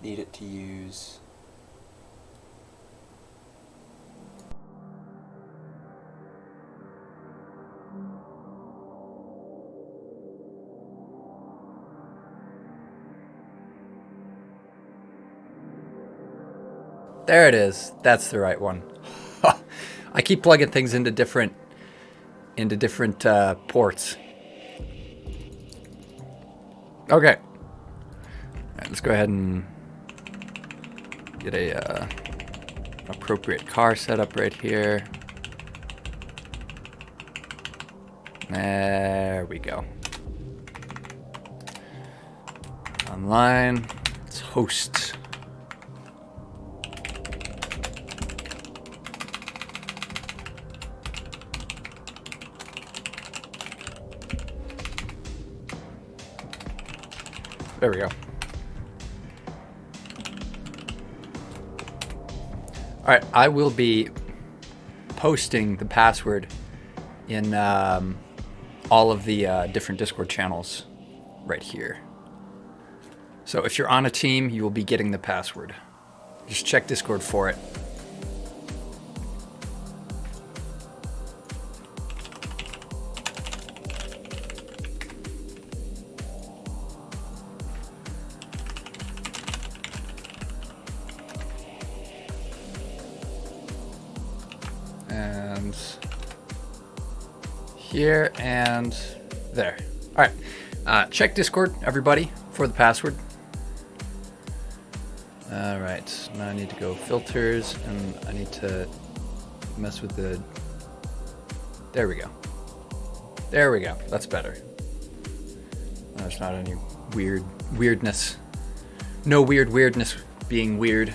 need it to use. There it is. That's the right one. I keep plugging things into different ports. Okay. Right, let's go ahead and get a appropriate car set up right here. There we go. Online. Let's host. There we go. All right, I will be posting the password in all of the different Discord channels right here. So if you're on a team, you will be getting the password. Just check Discord for it. And here and there. All right, check Discord, everybody, for the password. All right, now I need to go filters, and I need to mess with the, there we go. There we go, that's better. There's not any weirdness. No weirdness being weird.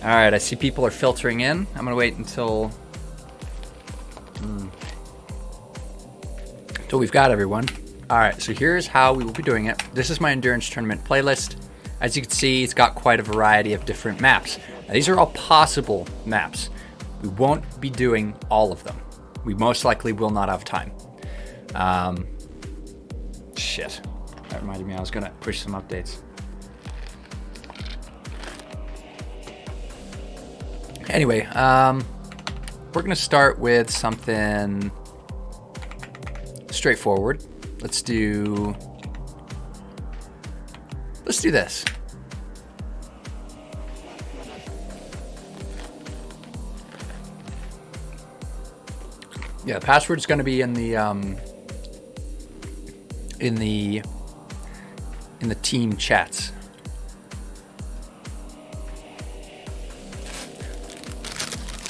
All right, I see people are filtering in. I'm gonna wait until we've got everyone. All right, so here's how we will be doing it. This is my endurance tournament playlist. As you can see, it's got quite a variety of different maps. Now, these are all possible maps. We won't be doing all of them. We most likely will not have time. Shit, that reminded me I was gonna push some updates. Anyway, we're gonna start with something straightforward. Let's do this. Yeah, the password's gonna be in the team chats.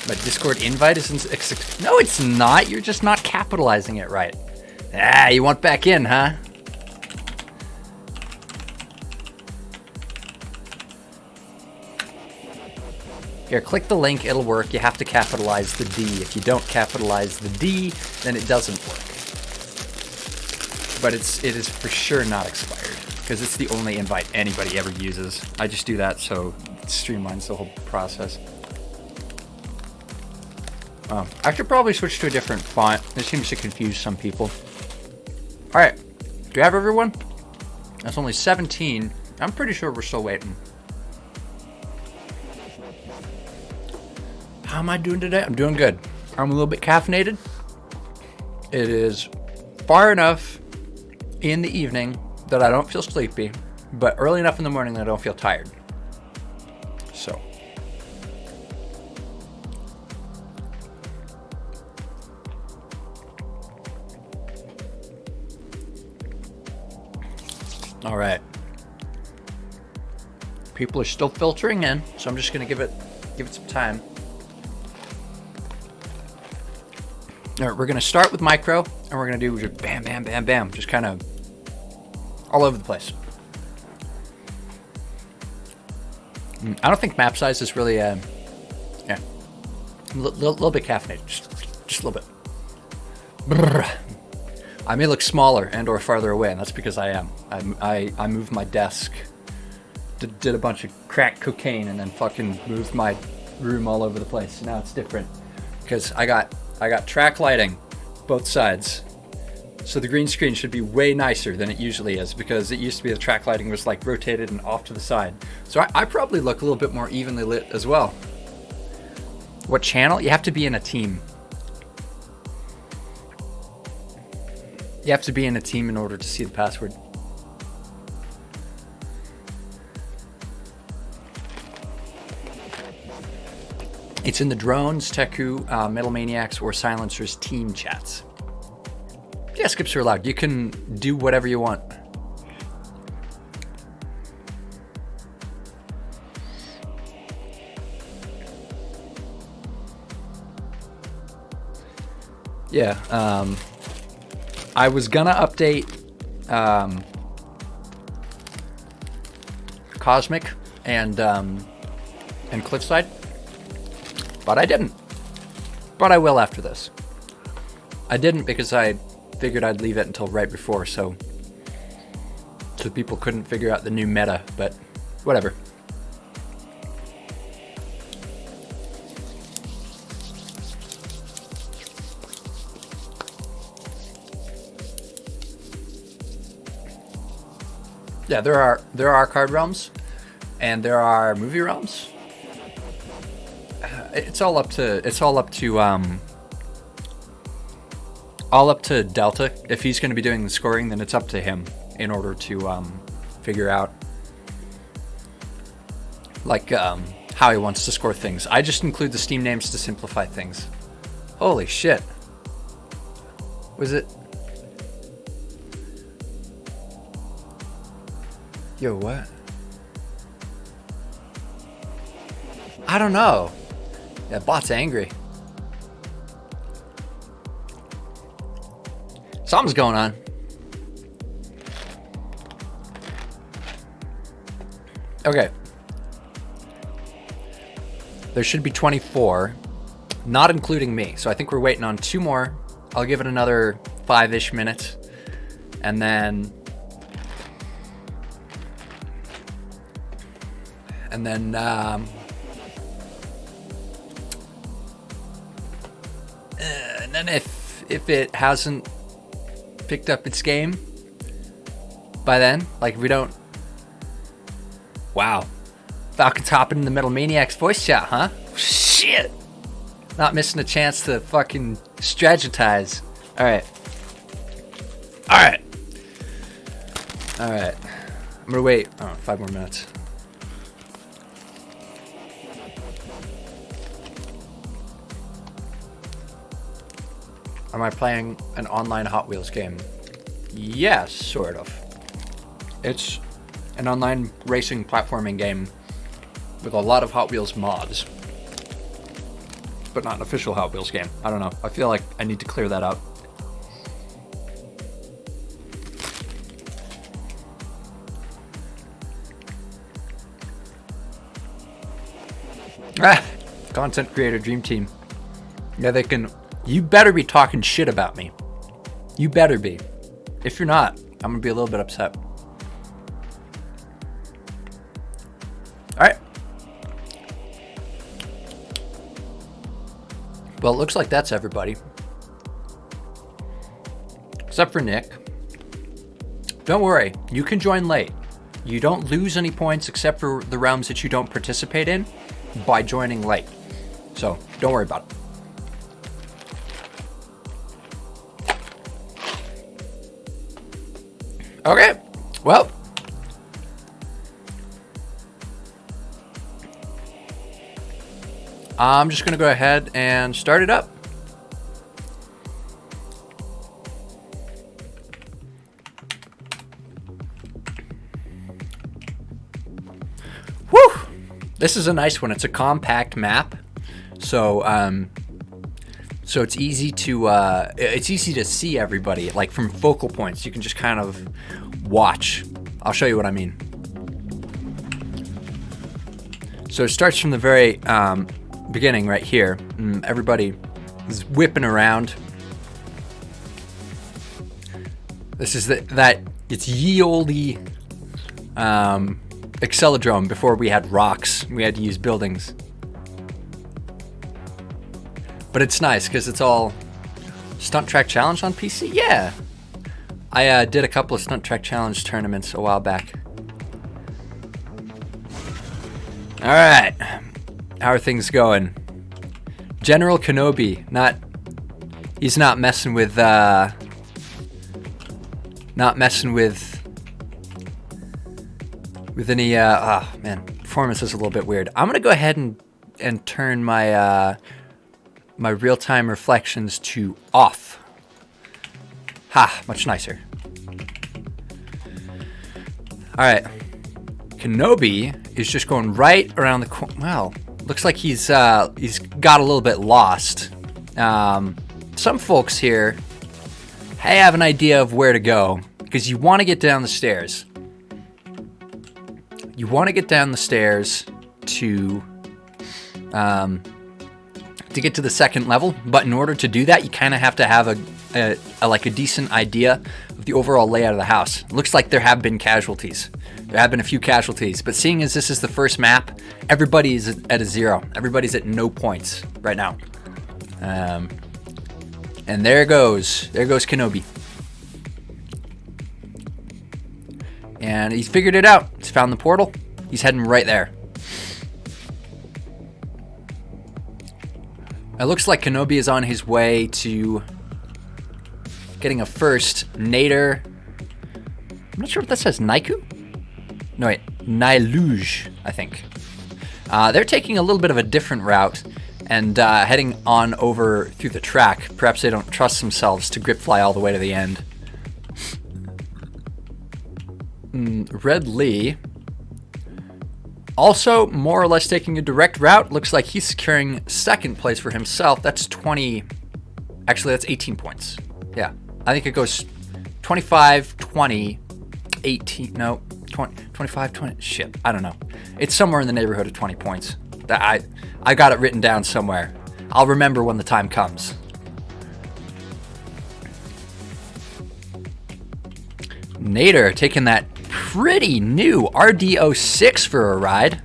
My Discord invite isn't. No, it's not. You're just not capitalizing it right. Ah, you want back in, huh? Here, click the link. It'll work. You have to capitalize the D. If you don't capitalize the D, then it doesn't work. But it is for sure not expired because it's the only invite anybody ever uses. I just do that so it streamlines the whole process. I should probably switch to a different font. This seems to confuse some people. All right, do you have everyone? That's only 17. I'm pretty sure we're still waiting. How am I doing today? I'm doing good. I'm a little bit caffeinated. It is far enough in the evening that I don't feel sleepy, but early enough in the morning that I don't feel tired. So. All right. People are still filtering in, so I'm just gonna give it some time. All right, we're gonna start with micro, and we're gonna do just bam, bam, bam, bam, just kind of all over the place. I don't think map size is really, yeah, a little bit caffeinated, just a little bit. Brrr. I may look smaller and or farther away, and that's because I am. I moved my desk, did a bunch of crack cocaine, and then fucking moved my room all over the place. So now it's different because I got track lighting, both sides. So the green screen should be way nicer than it usually is, because it used to be the track lighting was like rotated and off to the side. So I probably look a little bit more evenly lit as well. What channel? You have to be in a team. You have to be in a team in order to see the password. It's in the Drones, Teku, Metal Maniacs, or Silencers team chats. Yeah, skips are allowed. You can do whatever you want. Yeah, I was gonna update Cosmic and Cliffside, but I didn't. But I will after this. I didn't because I figured I'd leave it until right before, so people couldn't figure out the new meta, but whatever. Yeah, there are card realms, and there are movie realms. It's all up to Delta. If he's going to be doing the scoring, then it's up to him in order to figure out how he wants to score things. I just include the Steam names to simplify things. Holy shit! Was it? Yo, what? I don't know. Yeah, bot's angry. Something's going on. Okay. There should be 24, not including me. So I think we're waiting on 2 more. I'll give it another 5-ish minutes. And then if it hasn't picked up its game by then, like if we don't, wow, Falcon's hopping in the Metal Maniacs voice chat, huh? Shit, not missing a chance to fucking strategize. All right. I'm gonna wait 5 more minutes. Am I playing an online Hot Wheels game? Yes, sort of. It's an online racing platforming game with a lot of Hot Wheels mods, but not an official Hot Wheels game. I don't know. I feel like I need to clear that up. Content creator dream team. Yeah, they can. You better be talking shit about me. You better be. If you're not, I'm gonna be a little bit upset. Alright. Well, it looks like that's everybody. Except for Nick. Don't worry, you can join late. You don't lose any points except for the realms that you don't participate in by joining late. So, don't worry about it. Okay, well, I'm just going to go ahead and start it up. Woo! This is a nice one. It's a compact map, so it's easy to see everybody, like from focal points. You can just kind of watch. I'll show you what I mean. So it starts from the very beginning right here. Everybody is whipping around. This is it's ye olde Acceleracers before we had rocks. We had to use buildings. But it's nice because it's all stunt track challenge on PC. Yeah. I did a couple of Stunt Track Challenge tournaments a while back. All right, how are things going? General Kenobi, he's not messing with any. Oh man, performance is a little bit weird. I'm gonna go ahead and turn my my real-time reflections to off. Ha, much nicer. All right, Kenobi is just going right around the corner. Wow, looks like he's got a little bit lost. Some folks here have an idea of where to go because you want to get down the stairs. You want to get down the stairs to get to the second level, but in order to do that, you kind of have to have a decent idea of the overall layout of the house. It looks like there have been casualties. There have been a few casualties, but seeing as this is the first map, everybody is at a 0. Everybody's at no points right now. And there goes Kenobi. And he's figured it out. He's found the portal. He's heading right there. It looks like Kenobi is on his way to getting a first. Nader. I'm not sure what that says. Naiku? No, wait. Nailuge, I think. They're taking a little bit of a different route and heading on over through the track. Perhaps they don't trust themselves to grip fly all the way to the end. Red Lee also more or less taking a direct route. Looks like he's securing second place for himself. That's 20. Actually, that's 18 points. Yeah, I think it goes 25, 20, 18. No, 20, 25, 20. Shit, I don't know. It's somewhere in the neighborhood of 20 points. I got it written down somewhere. I'll remember when the time comes. Nader taking that pretty new RD06 for a ride.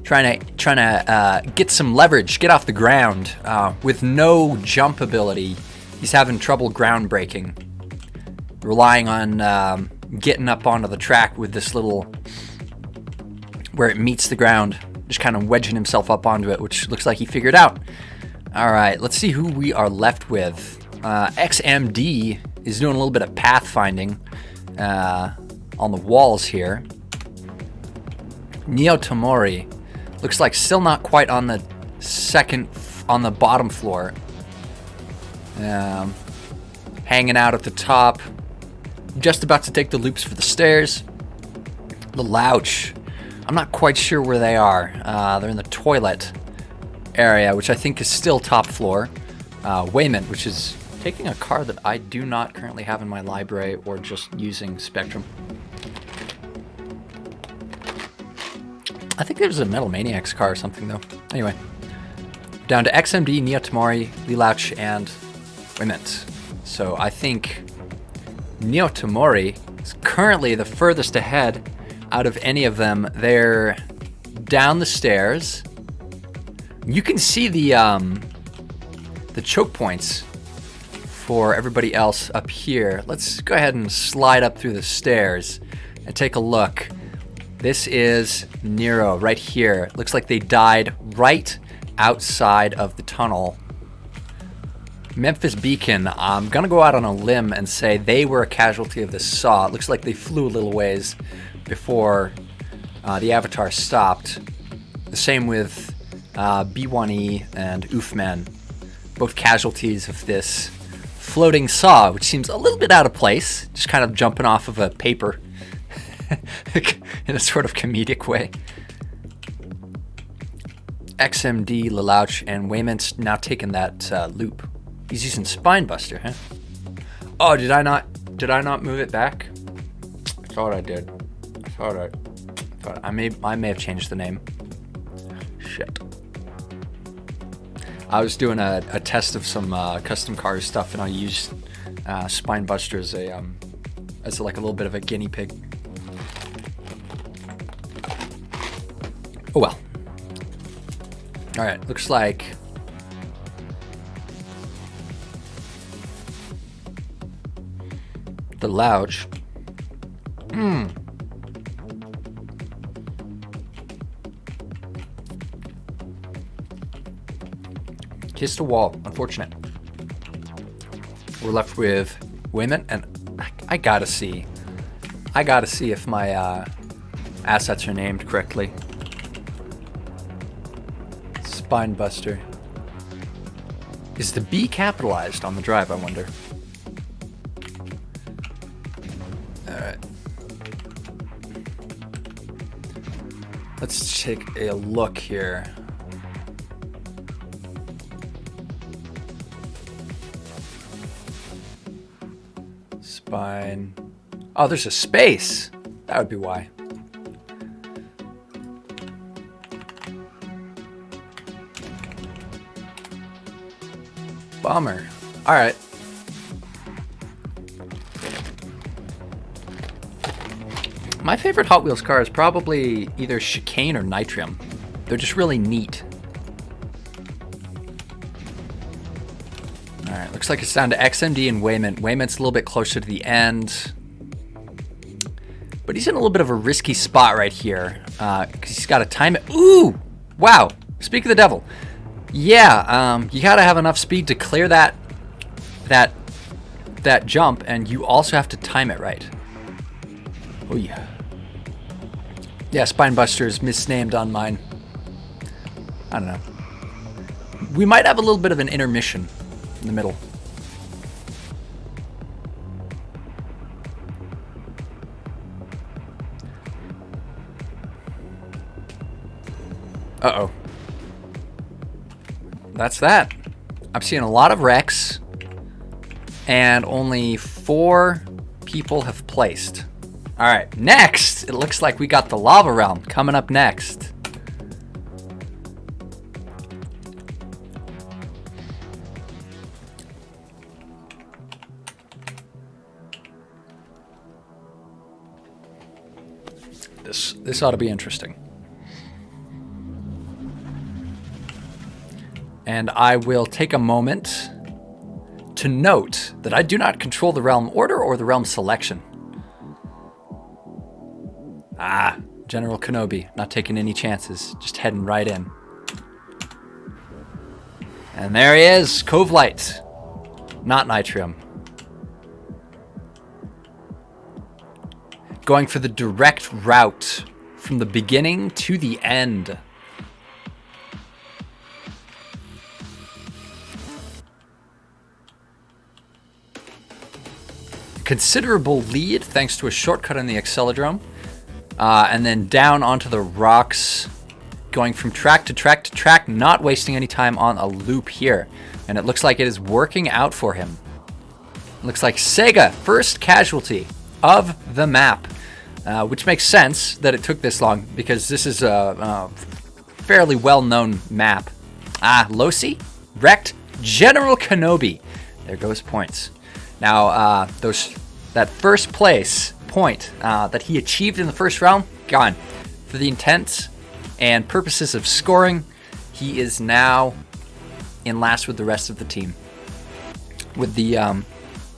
Trying to get some leverage, get off the ground with no jump ability. He's having trouble ground braking. Relying on getting up onto the track with this little, where it meets the ground, just kind of wedging himself up onto it, which looks like he figured out. All right, let's see who we are left with. XMD is doing a little bit of pathfinding on the walls here. Neo Tamori looks like still not quite on the bottom floor. Hanging out at the top, just about to take the loops for the stairs. The Louch, I'm not quite sure where they are. They're in the toilet area, which I think is still top floor. Wayman, which is taking a card that I do not currently have in my library or just using Spectrum. I think there's a Metal Maniacs card or something though. Anyway, down to XMD, Neo Tamori, Lilouch, and Wayment. So I think Neo Tamori is currently the furthest ahead out of any of them. They're down the stairs. You can see the choke points for everybody else up here. Let's go ahead and slide up through the stairs and take a look. This is Nero right here. Looks like they died right outside of the tunnel. Memphis Beacon, I'm gonna go out on a limb and say they were a casualty of this saw. It looks like they flew a little ways before the avatar stopped. The same with B1E and Oofman, both casualties of this floating saw, which seems a little bit out of place, just kind of jumping off of a paper in a sort of comedic way. XMD, Lilouch, and Wayment's now taking that loop. He's using Spinebuster, huh? Oh, did I not move it back? I thought I did. I may have changed the name. Shit. I was doing a test of some custom car stuff, and I used Spinebuster as like a little bit of a guinea pig. Oh well. All right, looks like The Louch. Kissed a wall. Unfortunate. We're left with Wayman, and I gotta see if my assets are named correctly. Spinebuster. Is the B capitalized on the drive, I wonder? Alright. Let's take a look here. Spine. Oh, there's a space. That would be why. Bummer. All right. My favorite Hot Wheels car is probably either Chicane or Nitrium. They're just really neat. All right, looks like it's down to XMD and Wayman. Wayman's a little bit closer to the end. But he's in a little bit of a risky spot right here. Because he's got to time it. Ooh! Wow. Speak of the devil. Yeah, you gotta have enough speed to clear that jump, and you also have to time it right. Oh yeah. Yeah, Spinebuster is misnamed on mine. I don't know. We might have a little bit of an intermission in the middle. Uh-oh. That's that. I'm seeing a lot of wrecks, and only 4 people have placed. All right, next, it looks like we got the Lava Realm coming up next. This ought to be interesting. And I will take a moment to note that I do not control the realm order or the realm selection. General Kenobi, not taking any chances, just heading right in. And there he is, Cove Light, not Nitrium. Going for the direct route from the beginning to the end. Considerable lead thanks to a shortcut on the Acceleracers. And then down onto the rocks, going from track to track to track, not wasting any time on a loop here. And it looks like it is working out for him. Looks like Sega, first casualty of the map, which makes sense that it took this long because this is a fairly well-known map. Losi, wrecked, General Kenobi. There goes points. Now, that first place point that he achieved in the first round, gone. For the intents and purposes of scoring, he is now in last with the rest of the team. With the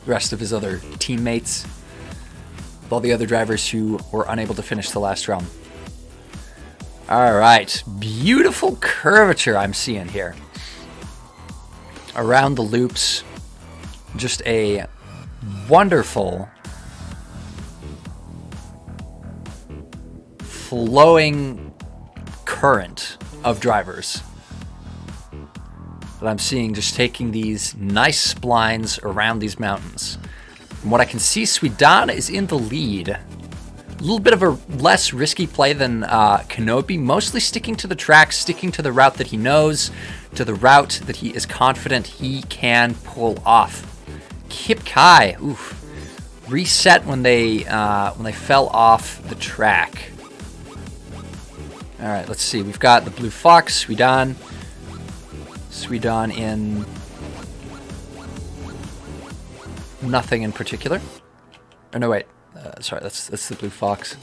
rest of his other teammates, with all the other drivers who were unable to finish the last round. All right, beautiful curvature I'm seeing here. Around the loops, just a wonderful flowing current of drivers that I'm seeing just taking these nice splines around these mountains. From what I can see, Sweden is in the lead. A little bit of a less risky play than Kenobi, mostly sticking to the track, sticking to the route that he knows, to the route that he is confident he can pull off. Kip Kai, oof, reset when they fell off the track. All right, let's see. We've got the Blue Fox, Sweden in nothing in particular. Oh no, wait. Sorry, that's the Blue Fox.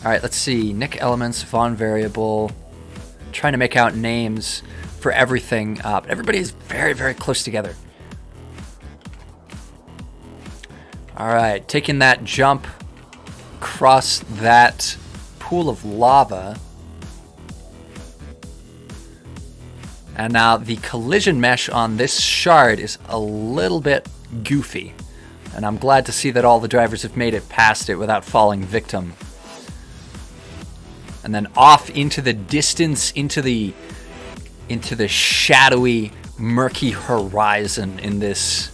All right, let's see. Nick Elements, Vaughn Variable. Trying to make out names for everything. But everybody is very, very close together. All right, taking that jump across that pool of lava. And now the collision mesh on this shard is a little bit goofy. And I'm glad to see that all the drivers have made it past it without falling victim. And then off into the distance, into the shadowy, murky horizon in this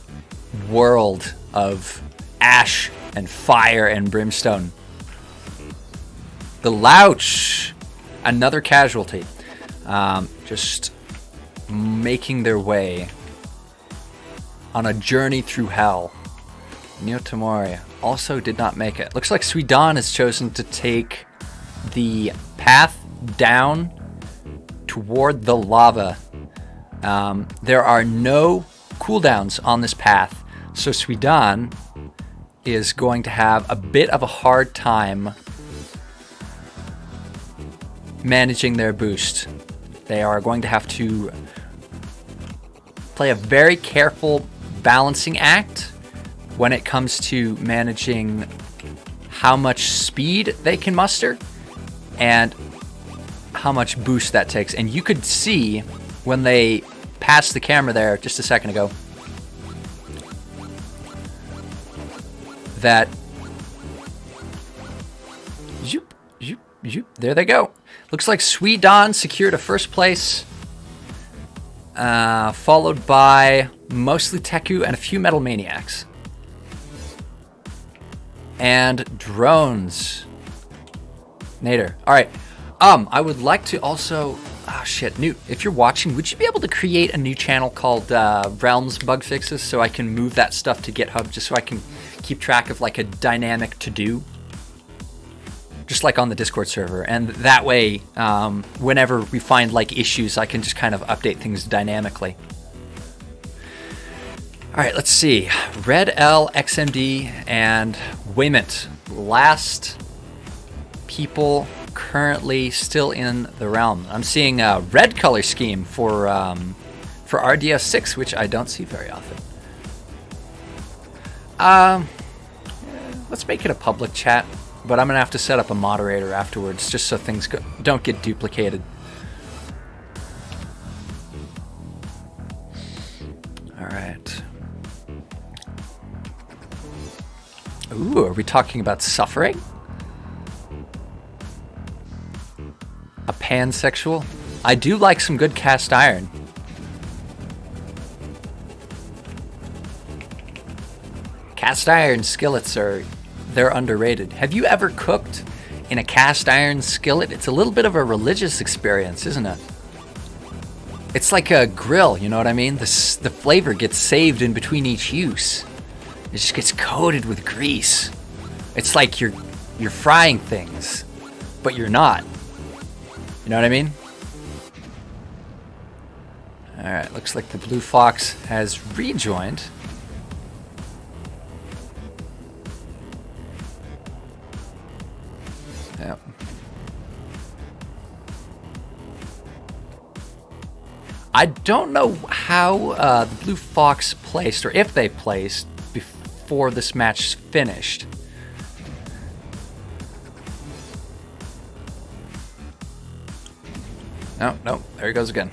world of ash and fire and brimstone. The Louch, another casualty, just making their way on a journey through hell. Neo Tamori also did not make it. Looks like Sweet Dawn has chosen to take the path down toward the lava. There are no cooldowns on this path, so Sweet Dawn is going to have a bit of a hard time managing their boost. They are going to have to play a very careful balancing act when it comes to managing how much speed they can muster and how much boost that takes. And you could see when they passed the camera there just a second ago that there they go. Looks like Sweet Dawn secured a first place, followed by mostly Teku and a few Metal Maniacs. And drones. Nader. Alright. I would like to also... Newt, if you're watching, would you be able to create a new channel called Realms Bug Fixes so I can move that stuff to GitHub just so I can keep track of like a dynamic to-do? Just like on the Discord server. And that way, whenever we find like issues, I can just kind of update things dynamically. All right, let's see. Red L, XMD, and Waymont. Last people currently still in the realm. I'm seeing a red color scheme for RDS6, which I don't see very often. Let's make it a public chat, but I'm gonna have to set up a moderator afterwards just so things don't get duplicated. All right. Ooh, are we talking about suffering? A pansexual? I do like some good cast iron. Cast iron skillets they're underrated. Have you ever cooked in a cast iron skillet? It's a little bit of a religious experience, isn't it? It's like a grill, you know what I mean? The flavor gets saved in between each use. It just gets coated with grease. It's like you're frying things, but you're not. You know what I mean? Alright, looks like the Blue Fox has rejoined. Yep. I don't know how the Blue Fox placed, or if they placed, before this match finished. No, there he goes again.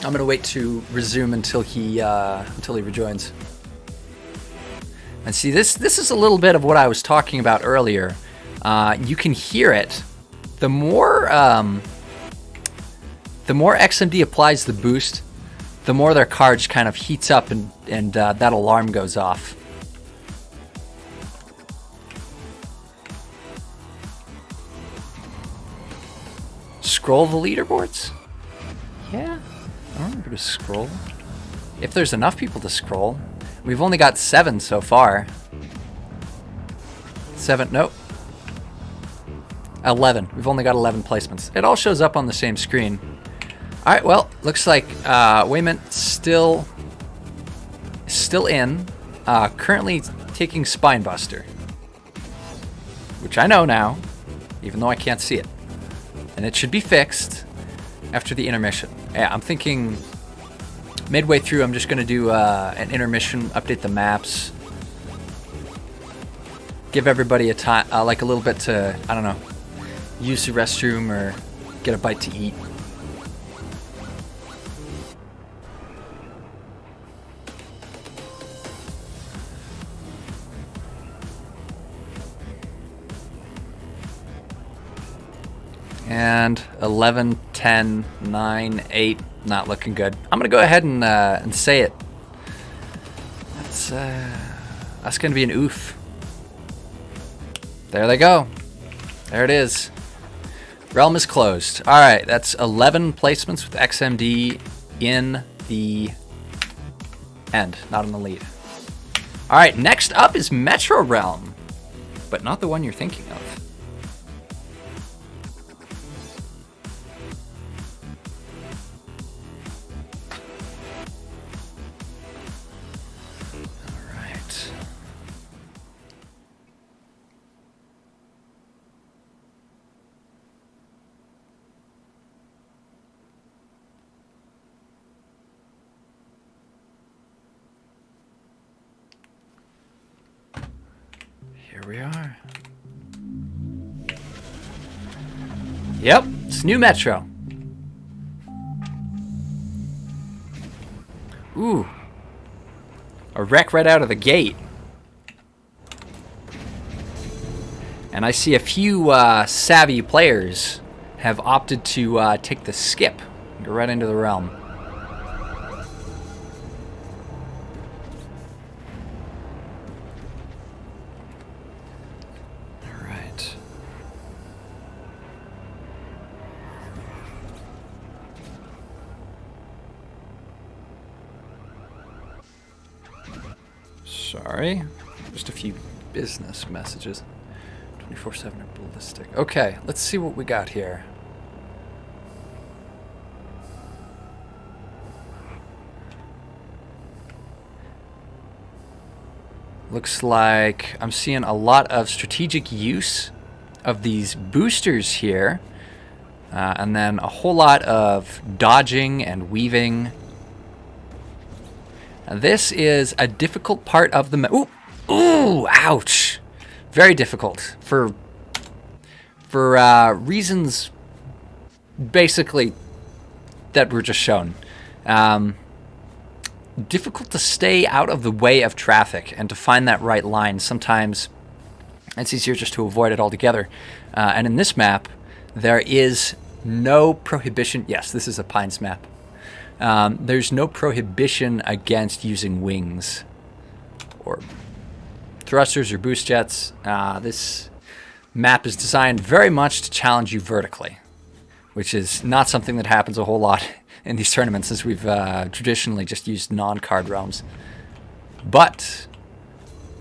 I'm gonna wait to resume until he rejoins. And see, this is a little bit of what I was talking about earlier. You can hear it. The more XMD applies the boost, the more their car just kind of heats up and that alarm goes off. Scroll the leaderboards? Yeah, I remember to scroll. If there's enough people to scroll. We've only got 7 so far. 7, nope. 11. We've only got 11 placements. It all shows up on the same screen. All right, well, looks like Waymont still in. Currently taking Spinebuster, which I know now, even though I can't see it. And it should be fixed after the intermission. Yeah, I'm thinking Midway through, I'm just going to do an intermission, update the maps, give everybody a time, like a little bit to, I don't know, use the restroom or get a bite to eat. And 11, 10, 9, 8, not looking good. I'm going to go ahead and say it. That's going to be an oof. There they go. There it is. Realm is closed. All right, that's 11 placements with XMD in the end, not in the lead. All right, next up is Metro Realm, but not the one you're thinking of. Here we are. Yep, it's new Metro. Ooh. A wreck right out of the gate. And I see a few savvy players have opted to take the skip and go right into the realm. Sorry, just a few business messages. 24/7 or ballistic. Okay, let's see what we got here. Looks like I'm seeing a lot of strategic use of these boosters here, and then a whole lot of dodging and weaving. This is a difficult part of the map. Ooh, ouch. Very difficult for reasons basically that were just shown. Difficult to stay out of the way of traffic and to find that right line. Sometimes it's easier just to avoid it altogether. And in this map, there is no prohibition. Yes, this is a Pines map. There's no prohibition against using wings or thrusters or boost jets. This map is designed very much to challenge you vertically, which is not something that happens a whole lot in these tournaments, as we've traditionally just used non-card realms. But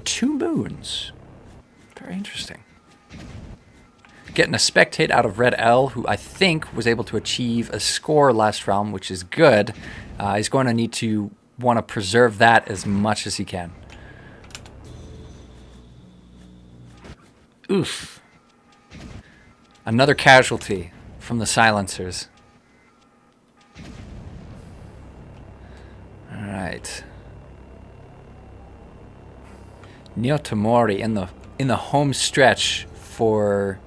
2 moons. Very interesting. Getting a spectate out of Red L, who I think was able to achieve a score last round, which is good. He's going to need to want to preserve that as much as he can. Oof. Another casualty from the silencers. All right. Nyotamori in the home stretch for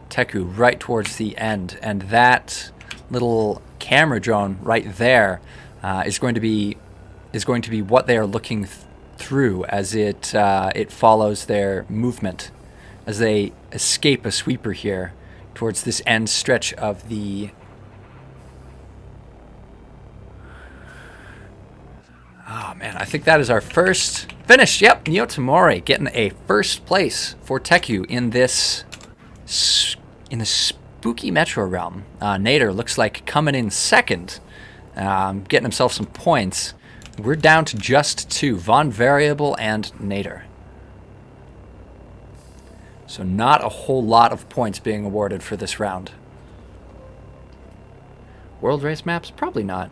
Teku right towards the end, and that little camera drone right there is going to be what they are looking through as it follows their movement as they escape a sweeper here towards this end stretch of the. Oh man, I think that is our first finish. Yep, Nyotamori getting a first place for Teku in this. In the spooky Metro realm. Nader looks like coming in second, getting himself some points. We're down to just 2, Von Variable and Nader. So not a whole lot of points being awarded for this round. World Race maps? Probably not.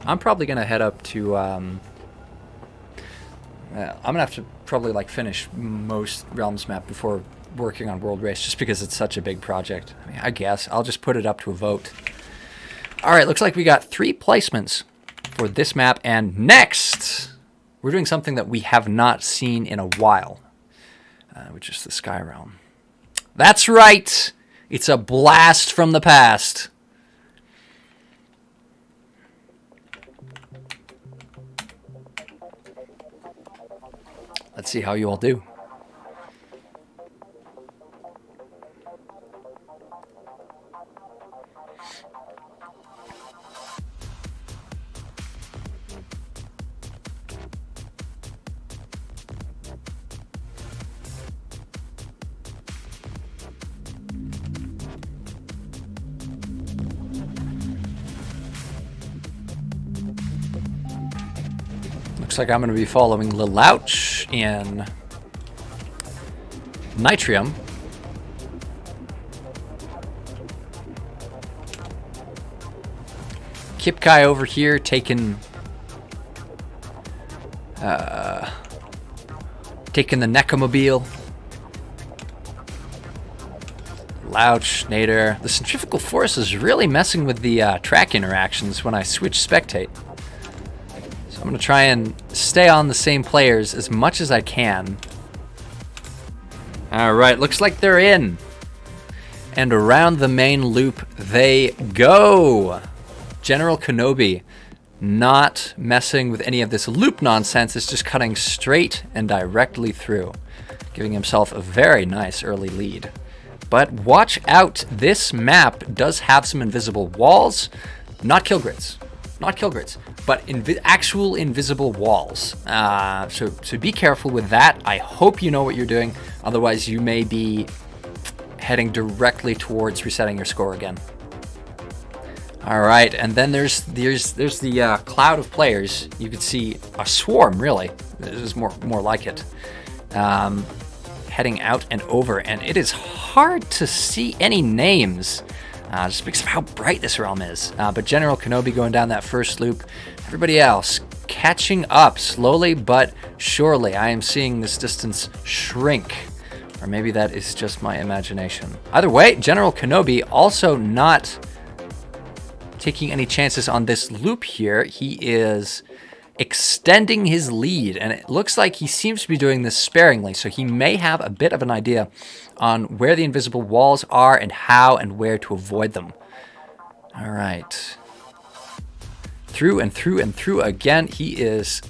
I'm probably going to head up to... I'm going to have to probably like finish most Realms map before working on World Race, just because it's such a big project. I mean, I guess I'll just put it up to a vote. All right, looks like we got 3 placements for this map. And next, we're doing something that we have not seen in a while, which is the Sky Realm. That's right! It's a blast from the past. Let's see how you all do. Looks like I'm going to be following Lelouch in Nitrium. Kipkai over here taking the Necomobile. Lelouch, Nader. The centrifugal force is really messing with the track interactions when I switch spectate. I'm going to try and stay on the same players as much as I can. All right, looks like they're in. And around the main loop they go. General Kenobi not messing with any of this loop nonsense. It's just cutting straight and directly through, giving himself a very nice early lead. But watch out, this map does have some invisible walls, not kill grids. Not kill grids, but actual invisible walls. So be careful with that. I hope you know what you're doing. Otherwise, you may be heading directly towards resetting your score again. All right, and then there's the cloud of players. You could see a swarm, really. This is more like it. Heading out and over, and it is hard to see any names. Just because of how bright this realm is. But General Kenobi going down that first loop. Everybody else catching up slowly but surely. I am seeing this distance shrink. Or maybe that is just my imagination. Either way, General Kenobi also not taking any chances on this loop here. He is extending his lead, and it looks like he seems to be doing this sparingly, so he may have a bit of an idea on where the invisible walls are and how and where to avoid them. All right. Through and through and through again. He is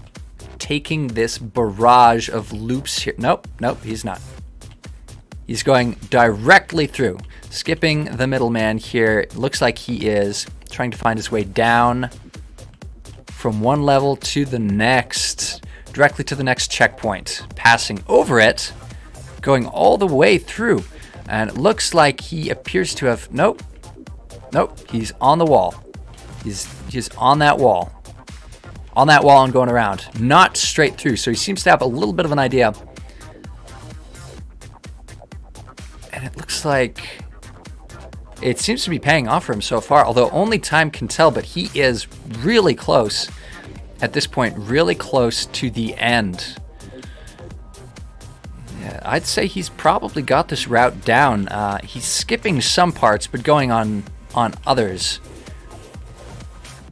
taking this barrage of loops here. Nope, he's not. He's going directly through, skipping the middleman here. It looks like he is trying to find his way down from one level to the next, directly to the next checkpoint, passing over it, going all the way through. And it looks like he appears to have, nope, he's on the wall. He's on that wall. On that wall and going around, not straight through. So he seems to have a little bit of an idea. And it looks like it seems to be paying off for him so far, although only time can tell, but he is really close at this point, really close to the end. Yeah, I'd say he's probably got this route down. He's skipping some parts, but going on others.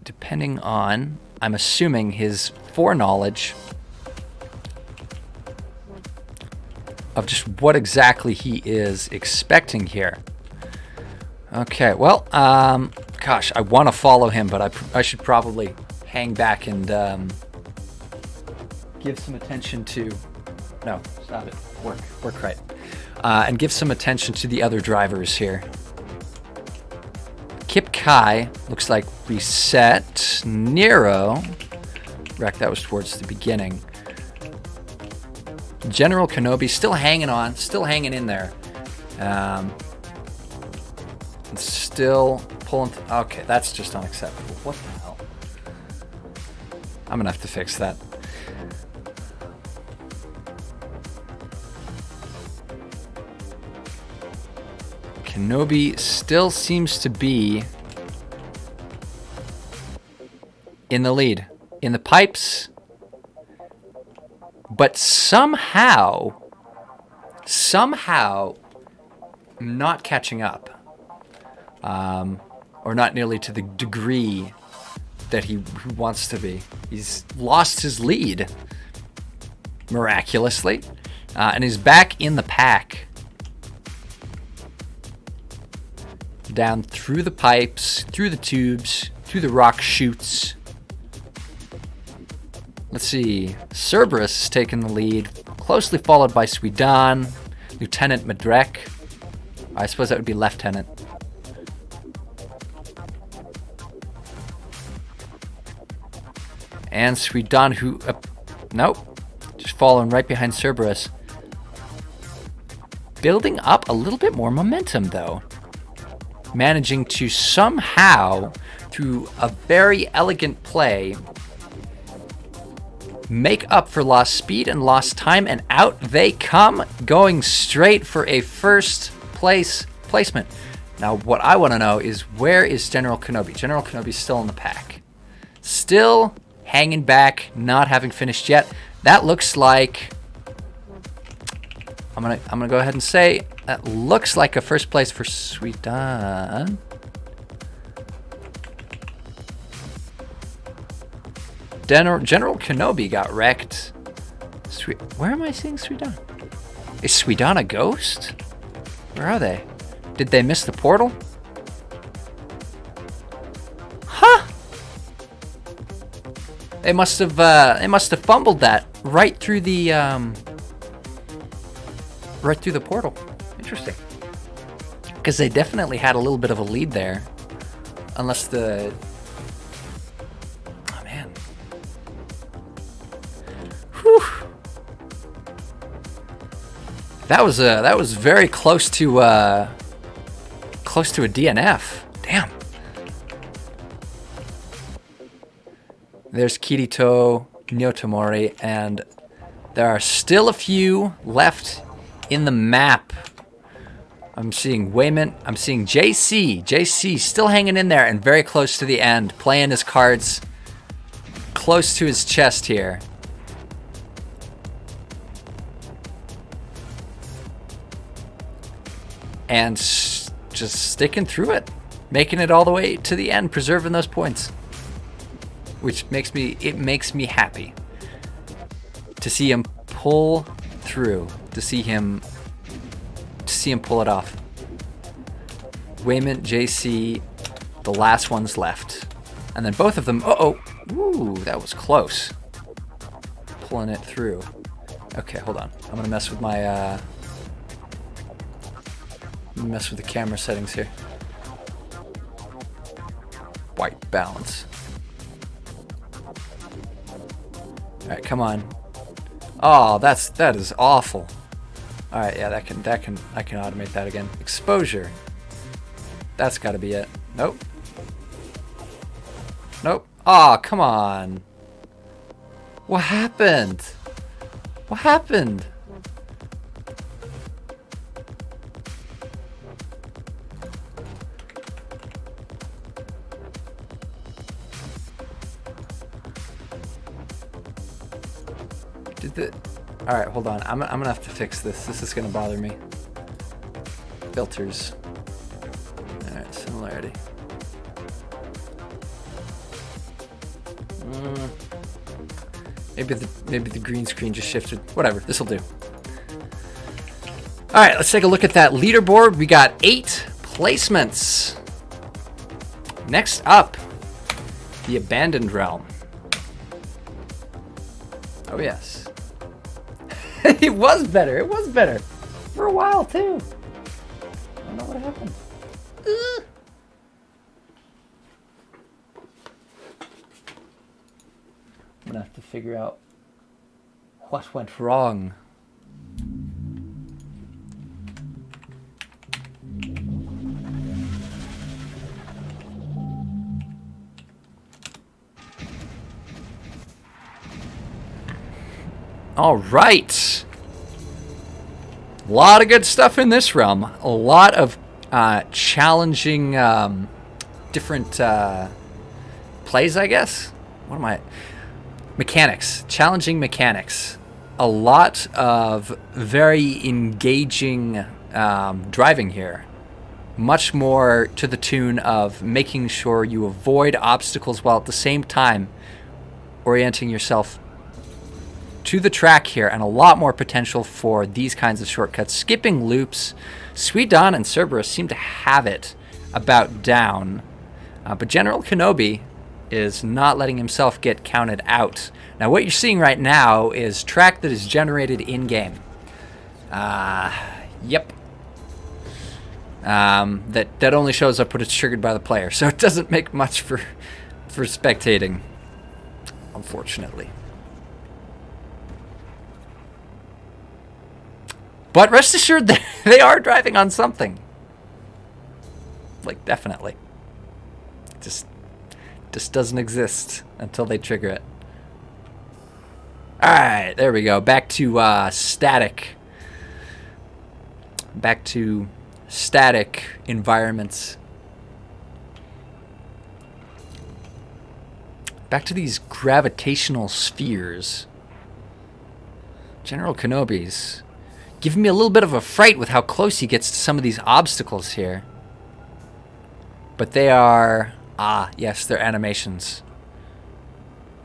Depending on, I'm assuming, his foreknowledge of just what exactly he is expecting here. Okay, well, gosh, I want to follow him, but I should probably hang back and give some attention to... No, stop it. Work right. And give some attention to the other drivers here. Kip Kai looks like reset. Nero. Wreck, that was towards the beginning. General Kenobi still hanging on, still hanging in there. Still pulling. Okay, that's just unacceptable. What the hell? I'm gonna have to fix that. Kenobi still seems to be in the lead, in the pipes, but somehow not catching up. Or not nearly to the degree that he wants to be. He's lost his lead miraculously, and he's back in the pack. Down through the pipes, through the tubes, through the rock chutes. Let's see. Cerberus is taking the lead, closely followed by Sweden, Lieutenant Madrek. I suppose that would be Lieutenant. And Sweden, who... nope. Just following right behind Cerberus. Building up a little bit more momentum, though. Managing to somehow, through a very elegant play, make up for lost speed and lost time, and out they come, going straight for a first place placement. Now, what I want to know is, where is General Kenobi? General Kenobi's still in the pack. Still hanging back, not having finished yet. That looks like... I'm gonna go ahead and say that looks like a first place for Sweden. General Kenobi got wrecked. Where am I seeing Sweden? Is Sweden a ghost? Where are they? Did they miss the portal? Huh? They must have fumbled that right through the portal. Interesting. Because they definitely had a little bit of a lead there. Unless the... Oh, man. Whew. That was very close to a DNF. Damn. There's Kirito, Nyotomori, and there are still a few left in the map. I'm seeing Wayman. I'm seeing JC. JC still hanging in there and very close to the end, playing his cards close to his chest here. And just sticking through it, making it all the way to the end, preserving those points, which makes me happy to see him pull through, to see him pull it off. Wayman, JC, the last ones left, and then both of them. Ooh, that was close. Pulling it through. Okay, hold on. I'm gonna mess with my mess with the camera settings here. White balance. All right, come on. Oh, that is awful. All right, yeah, I can automate that again. Exposure. That's got to be it. Nope. Nope. Oh, come on. What happened? What happened? All right, hold on. I'm gonna have to fix this. This is gonna bother me. Filters. All right, similarity. Maybe the green screen just shifted. Whatever. This will do. All right, let's take a look at that leaderboard. We got 8 placements. Next up, the Abandoned Realm. Oh yes. It was better. It was better. For a while, too. I don't know what happened. I'm going to have to figure out what went wrong. All right. A lot of good stuff in this realm. A lot of challenging different plays, I guess. What am I? Mechanics. Challenging mechanics. A lot of very engaging driving here. much more to the tune of making sure you avoid obstacles while at the same time orienting yourself to the track here, and a lot more potential for these kinds of shortcuts. Skipping loops, Suidon and Cerberus seem to have it about down, but General Kenobi is not letting himself get counted out. Now what you're seeing right now is track that is generated in-game. Yep. That only shows up when it's triggered by the player, so it doesn't make much for spectating, unfortunately. But rest assured that they are driving on something. Like, definitely. Just doesn't exist until they trigger it. Alright, there we go. Back to static. Back to static environments. Back to these gravitational spheres. General Kenobi's giving me a little bit of a fright with how close he gets to some of these obstacles here. But they are... Ah, yes, they're animations.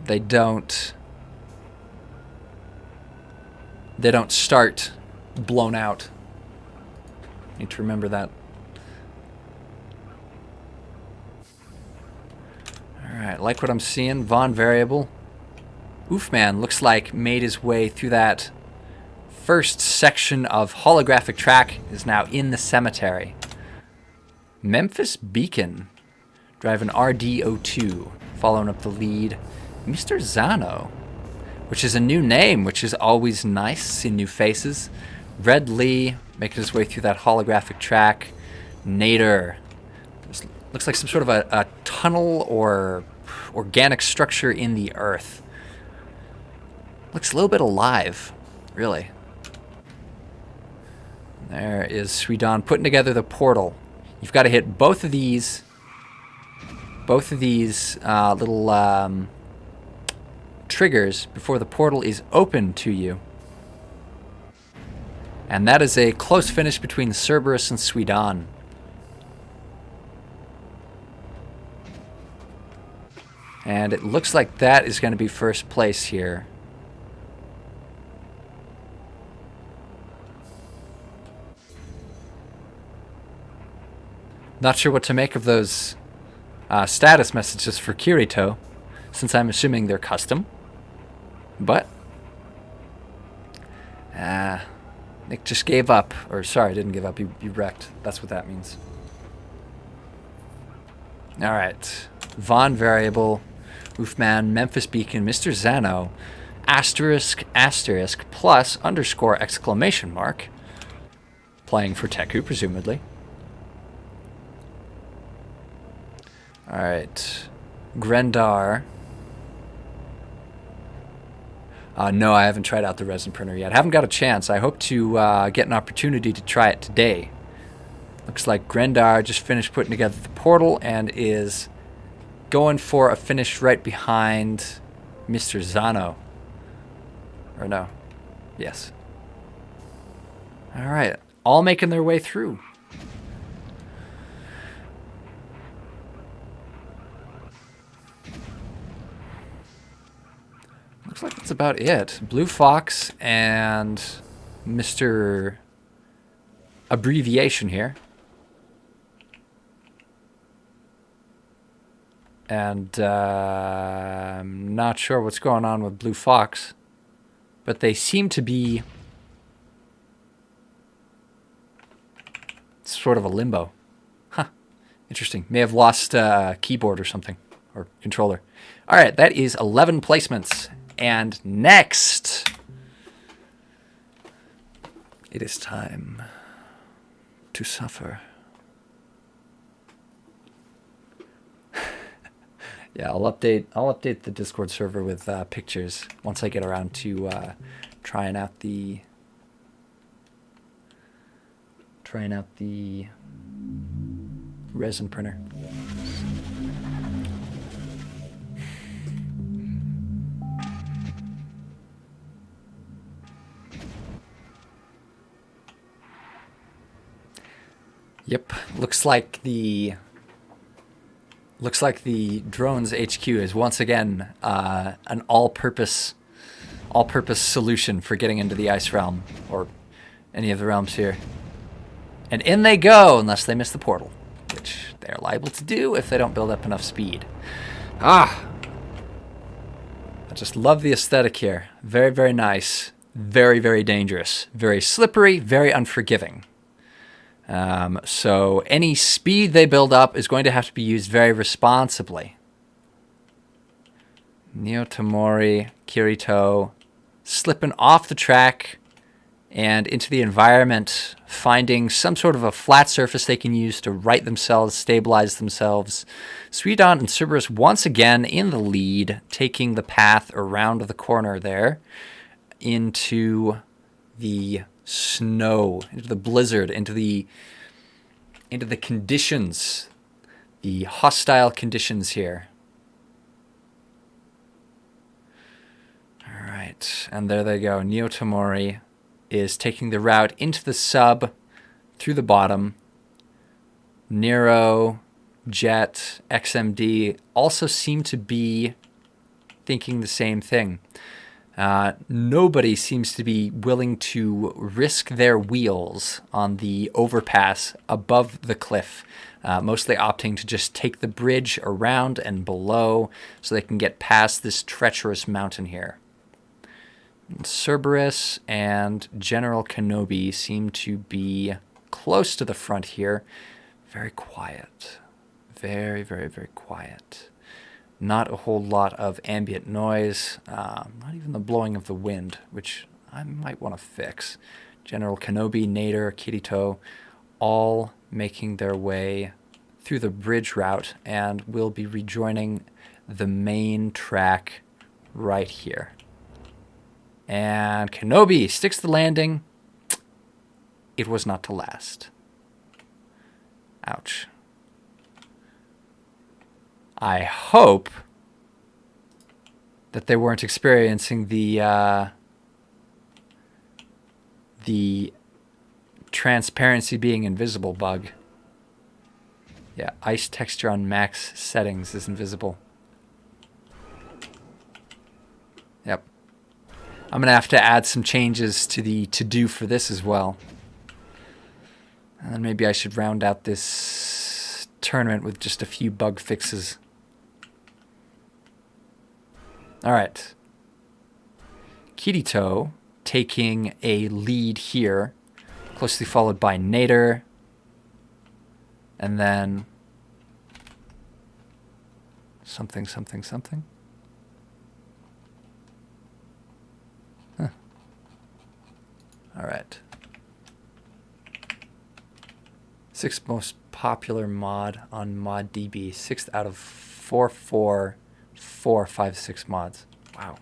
They don't start blown out. Need to remember that. Alright, like what I'm seeing. Von Variable. Oofman looks like made his way through that first section of holographic track, is now in the cemetery. Memphis Beacon driving RD02, following up the lead. Mr. Zano, which is a new name, which is always nice, seeing new faces. Red Lee making his way through that holographic track. Nader. This looks like some sort of a tunnel or organic structure in the earth. Looks a little bit alive, really. There is Suidon putting together the portal. You've got to hit both of these little triggers before the portal is open to you. And that is a close finish between Cerberus and Suidon. And it looks like that is going to be first place here. Not sure what to make of those status messages for Kirito, since I'm assuming they're custom. But Nick just gave up. Or sorry, didn't give up. He wrecked. That's what that means. Alright. Von Variable, Oofman, Memphis Beacon, Mr. Zano, asterisk, asterisk, plus, underscore, exclamation mark. Playing for Teku, presumably. Alright. Grendar. No, I haven't tried out the resin printer yet. Haven't got a chance. I hope to get an opportunity to try it today. Looks like Grendar just finished putting together the portal and is going for a finish right behind Mr. Zano. Or no. Yes. Alright. All making their way through. Looks like that's about it. Blue Fox and Mr. Abbreviation here. And I'm not sure what's going on with Blue Fox, but they seem to be sort of a limbo. Huh. Interesting. May have lost keyboard or something, or controller. All right, that is 11 placements. And next, it is time to suffer. Yeah, I'll update the Discord server with pictures once I get around to trying out the resin printer. Yep, looks like the drone's HQ is once again an all-purpose solution for getting into the ice realm or any of the realms here. And in they go, unless they miss the portal, which they're liable to do if they don't build up enough speed. I just love the aesthetic here. Very, very nice. Very, very dangerous. Very slippery, very unforgiving. So any speed they build up is going to have to be used very responsibly. Neotomori, Kirito, slipping off the track and into the environment, finding some sort of a flat surface they can use to right themselves, stabilize themselves. Suidon and Cerberus once again in the lead, taking the path around the corner there into the snow, into the blizzard, into the conditions, the hostile conditions here. All right, and there they go. Neotomori is taking the route into the sub through the bottom. Nero, Jet, XMD also seem to be thinking the same thing. Nobody seems to be willing to risk their wheels on the overpass above the cliff, mostly opting to just take the bridge around and below so they can get past this treacherous mountain here. Cerberus and General Kenobi seem to be close to the front here. Very quiet. Very, very, very quiet. Not a whole lot of ambient noise. Not even the blowing of the wind, which I might want to fix. General Kenobi, Nader, Kirito, all making their way through the bridge route and will be rejoining the main track right here. And Kenobi sticks the landing. It was not to last. Ouch. I hope that they weren't experiencing the transparency being invisible bug. Yeah, ice texture on max settings is invisible. Yep. I'm going to have to add some changes to the to-do for this as well. And then maybe I should round out this tournament with just a few bug fixes. All right. Kirito taking a lead here, closely followed by Nader. And then something. Huh. All right. 6th most popular mod on ModDB. 6th out of 456 mods. Wow.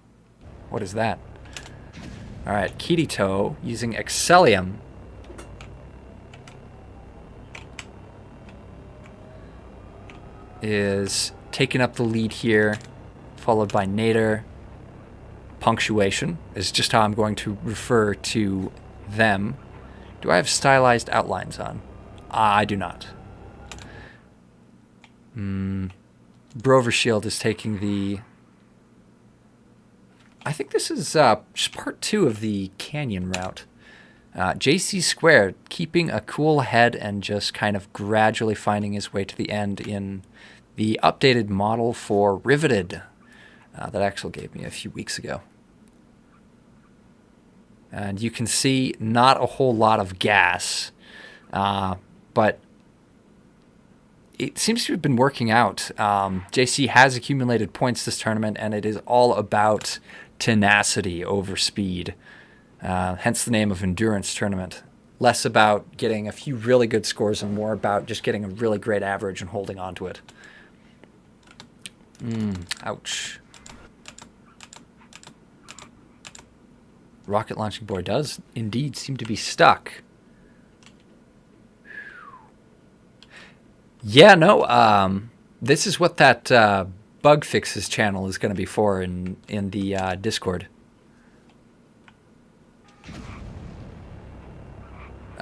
What is that? All right. Kirito using Excellium. Is taking up the lead here, followed by Nader. Punctuation is just how I'm going to refer to them. Do I have stylized outlines on? I do not. Brovershield is taking the... I think this is just part 2 of the canyon route. JC Squared keeping a cool head and just kind of gradually finding his way to the end in the updated model for Riveted that Axel gave me a few weeks ago. And you can see not a whole lot of gas, but it seems to have been working out. JC has accumulated points this tournament, and it is all about tenacity over speed. Hence the name of Endurance Tournament. Less about getting a few really good scores and more about just getting a really great average and holding on to it. Ouch. Rocket launching board does indeed seem to be stuck. Yeah, no, this is what that bug fixes channel is going to be for in the Discord.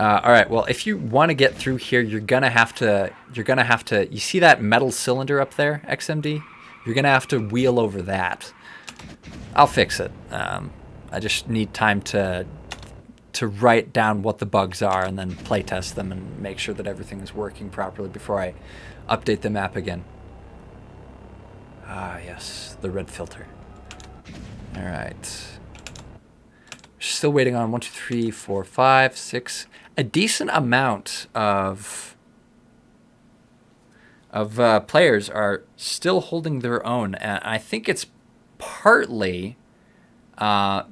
All right. Well, if you want to get through here, you're gonna have to. You see that metal cylinder up there, XMD? You're gonna have to wheel over that. I'll fix it. I just need time to write down what the bugs are and then play test them and make sure that everything is working properly before I update the map again. Ah, yes, the red filter. All right. Still waiting on 1, 2, 3, 4, 5, 6. A decent amount of players are still holding their own, and I think it's partly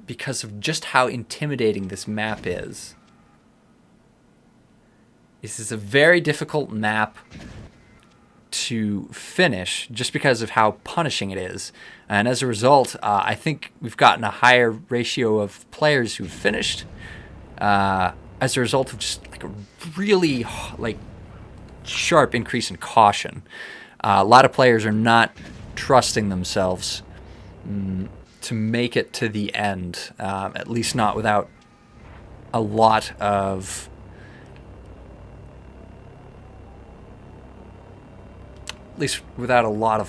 because of just how intimidating this map is. This is a very difficult map to finish just because of how punishing it is. And as a result, I think we've gotten a higher ratio of players who've finished as a result of just like a really sharp increase in caution. A lot of players are not trusting themselves to make it to the end, at least not without a lot of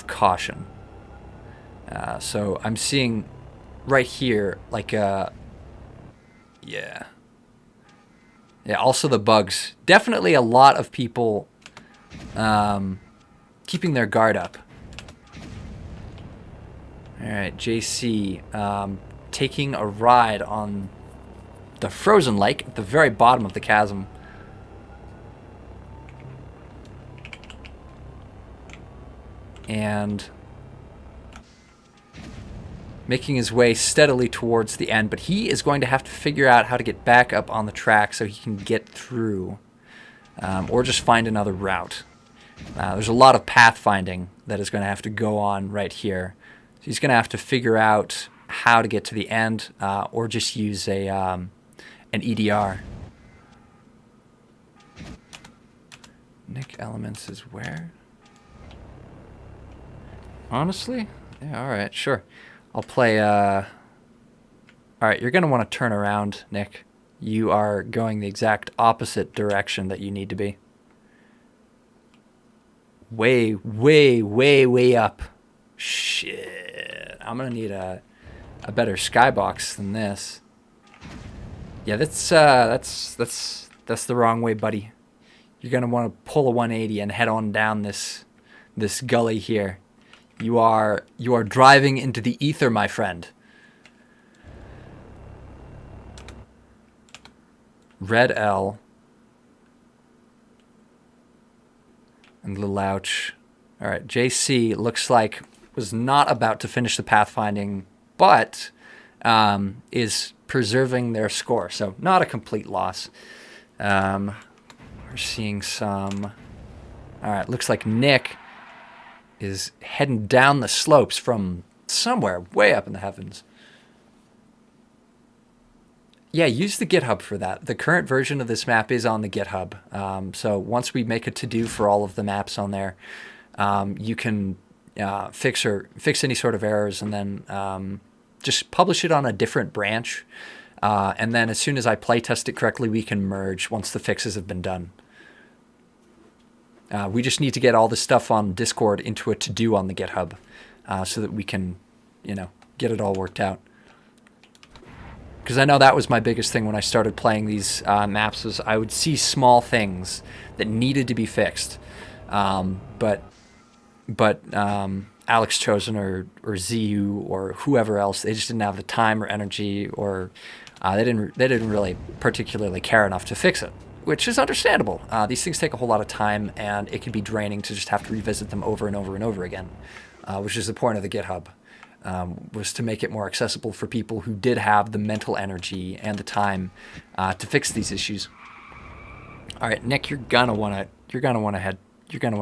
caution. So I'm seeing right here, also the bugs. Definitely a lot of people keeping their guard up. All right, JC taking a ride on the frozen lake at the very bottom of the chasm. And making his way steadily towards the end, but he is going to have to figure out how to get back up on the track so he can get through, or just find another route. There's a lot of pathfinding that is going to have to go on right here. So he's going to have to figure out how to get to the end, or just use an EDR. Nick Elements is where? Honestly? Yeah, all right, sure. I'll play... All right, you're going to want to turn around, Nick. You are going the exact opposite direction that you need to be. Way, way, way, way up. Shit. I'm going to need a better skybox than this. Yeah, that's the wrong way, buddy. You're going to want to pull a 180 and head on down this gully here. You are driving into the ether, my friend. Red L. And Little Ouch. All right, JC looks like was not about to finish the pathfinding, but is preserving their score. So not a complete loss. We're seeing some... All right, looks like Nick is heading down the slopes from somewhere way up in the heavens. Yeah, use the GitHub for that. The current version of this map is on the GitHub. So once we make a to-do for all of the maps on there, you can fix any sort of errors and then just publish it on a different branch. And then as soon as I play test it correctly, we can merge once the fixes have been done. We just need to get all this stuff on Discord into a to-do on the GitHub so that we can, get it all worked out. Because I know that was my biggest thing when I started playing these maps was I would see small things that needed to be fixed. But Alex Chosen or ZU or whoever else, they just didn't have the time or energy, or they didn't really particularly care enough to fix it, which is understandable. These things take a whole lot of time, and it can be draining to just have to revisit them over and over and over again, which is the point of the GitHub, was to make it more accessible for people who did have the mental energy and the time to fix these issues. All right, Nick, you're gonna wanna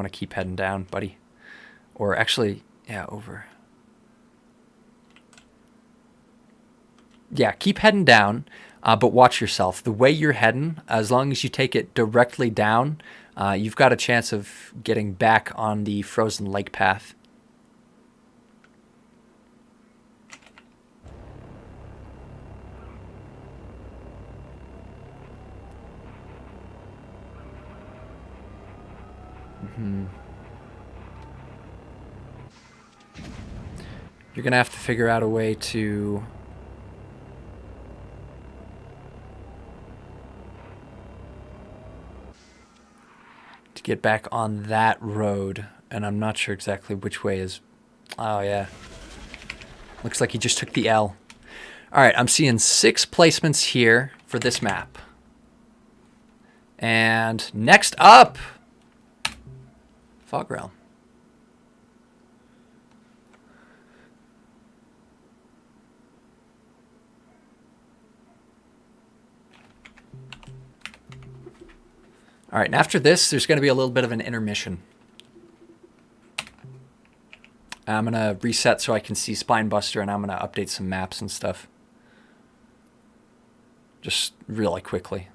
keep heading down, buddy, or actually, yeah, over. Yeah, keep heading down. But watch yourself. The way you're heading, as long as you take it directly down, you've got a chance of getting back on the frozen lake path. You're going to have to figure out a way to get back on that road, and I'm not sure exactly which way is... Oh, yeah. Looks like he just took the L. All right, I'm seeing 6 placements here for this map. And next up, Fog Realm. All right, and after this, there's going to be a little bit of an intermission. I'm going to reset so I can see Spinebuster, and I'm going to update some maps and stuff. Just really quickly.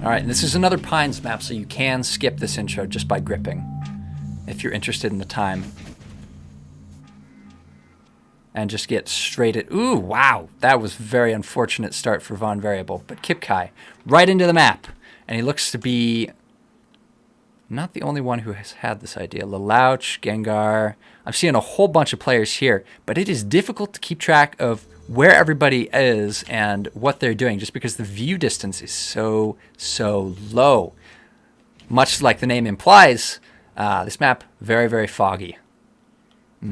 All right, and this is another Pines map, so you can skip this intro just by gripping if you're interested in the time. And just get straight at... Ooh, wow. That was a very unfortunate start for Von Variable. But Kipkai, right into the map. And he looks to be not the only one who has had this idea. Lelouch, Gengar. I'm seeing a whole bunch of players here. But it is difficult to keep track of where everybody is and what they're doing, just because the view distance is so low. Much like the name implies, this map, very, very foggy.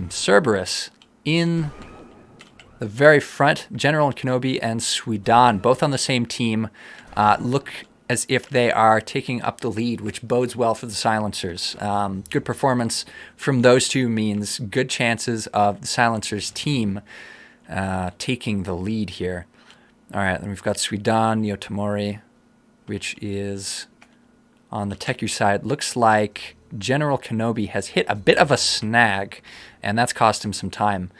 Cerberus in the very front, General Kenobi and Suidan, both on the same team, look as if they are taking up the lead, which bodes well for the Silencers. Good performance from those two means good chances of the Silencers team taking the lead here. All right, then we've got Suidan, Yotomori, which is on the Teku side. Looks like General Kenobi has hit a bit of a snag, and that's cost him some time.